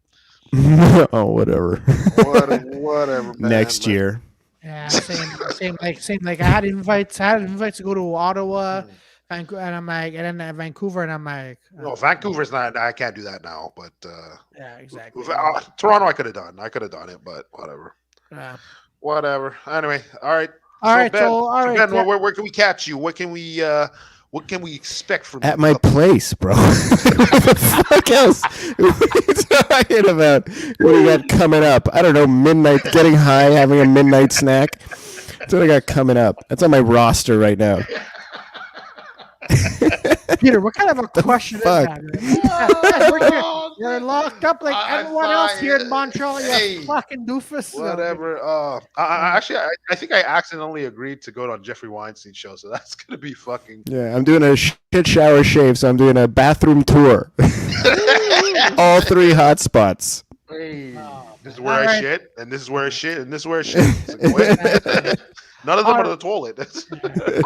Oh, whatever. Whatever. Man, Next man. year. Yeah, same. Like I had invites. to go to Ottawa, Vancouver, and I'm like, and then Vancouver, and I'm like, No, Vancouver's not. I can't do that now. But yeah, exactly. Toronto, I could have done. I could have done it, but whatever. Yeah. Whatever. Anyway, all right. All right, Ben, so all right, Ben, yeah. where can we catch you? What can we expect from At you? my place, bro. What the fuck else? What are you talking about? What do you got coming up? I don't know, midnight, getting high, having a midnight snack. That's what I got coming up. That's on my roster right now. Peter, what kind of a question fuck? is that? You're locked up like I everyone else here in thought- Montreal. hey, You fucking doofus. Whatever. I think I accidentally agreed to go on Jeffrey Weinstein's show, so that's gonna be fucking. Yeah, I'm doing a shit shower shave, so I'm doing a bathroom tour. All 3 hot spots. Hey, Oh, this is where I alright. shit, and this is where I shit, and this is where I shit. It's like, wait. None of them are the toilet.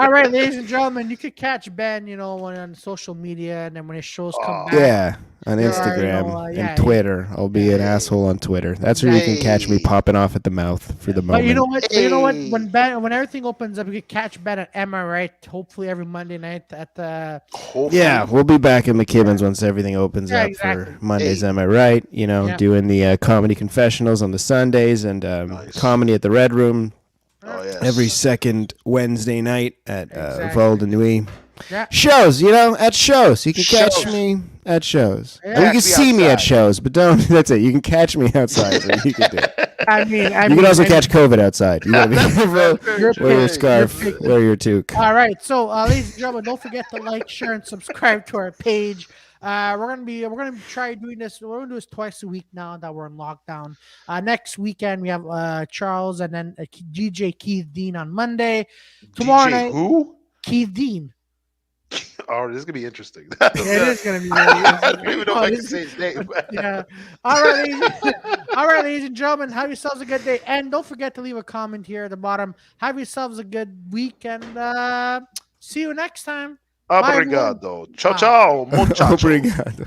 All right, ladies and gentlemen, you could catch Ben, on social media, and then when his shows come back. Yeah, on There are, Instagram yeah, and Twitter. I'll be an asshole on Twitter. That's where you can catch me Hey. popping off at the mouth for the moment. But you know what? You know what? Hey. When everything opens up, you could catch Ben at Emma, right? Hopefully every Monday night at the. Yeah, we'll be back in McKibben's once everything opens Yeah, up exactly. for Mondays. Hey. Am I right? Yeah. Doing the comedy confessionals on the Sundays and Nice. comedy at the Red Room Oh yes. every second Wednesday night at Exactly. Vol de Nuit. Yeah. Shows, at shows. You can catch Shows. me at shows. Yeah. And you can Be see me at outside. shows, but don't. That's it. You can catch me outside. So you can do it. I mean, You can also catch COVID outside. You gotta be careful. You're Wear your big. scarf. You're big. Wear your toque. All right, so ladies and gentlemen, don't forget to like, share, and subscribe to our page. We're gonna try doing this. We're gonna do this twice a week now that we're in lockdown. Next weekend we have Charles and then DJ Keith Dean on Monday. Tomorrow DJ night, who? Keith Dean. Oh, this is gonna be interesting. Yeah, it is gonna be. Really I don't even know if I can this- say his name. Yeah. All right, ladies and gentlemen, have yourselves a good day, and don't forget to leave a comment here at the bottom. Have yourselves a good week, and see you next time. Bye, everyone. Obrigado. Ciao, ciao. Muchacho. Obrigado.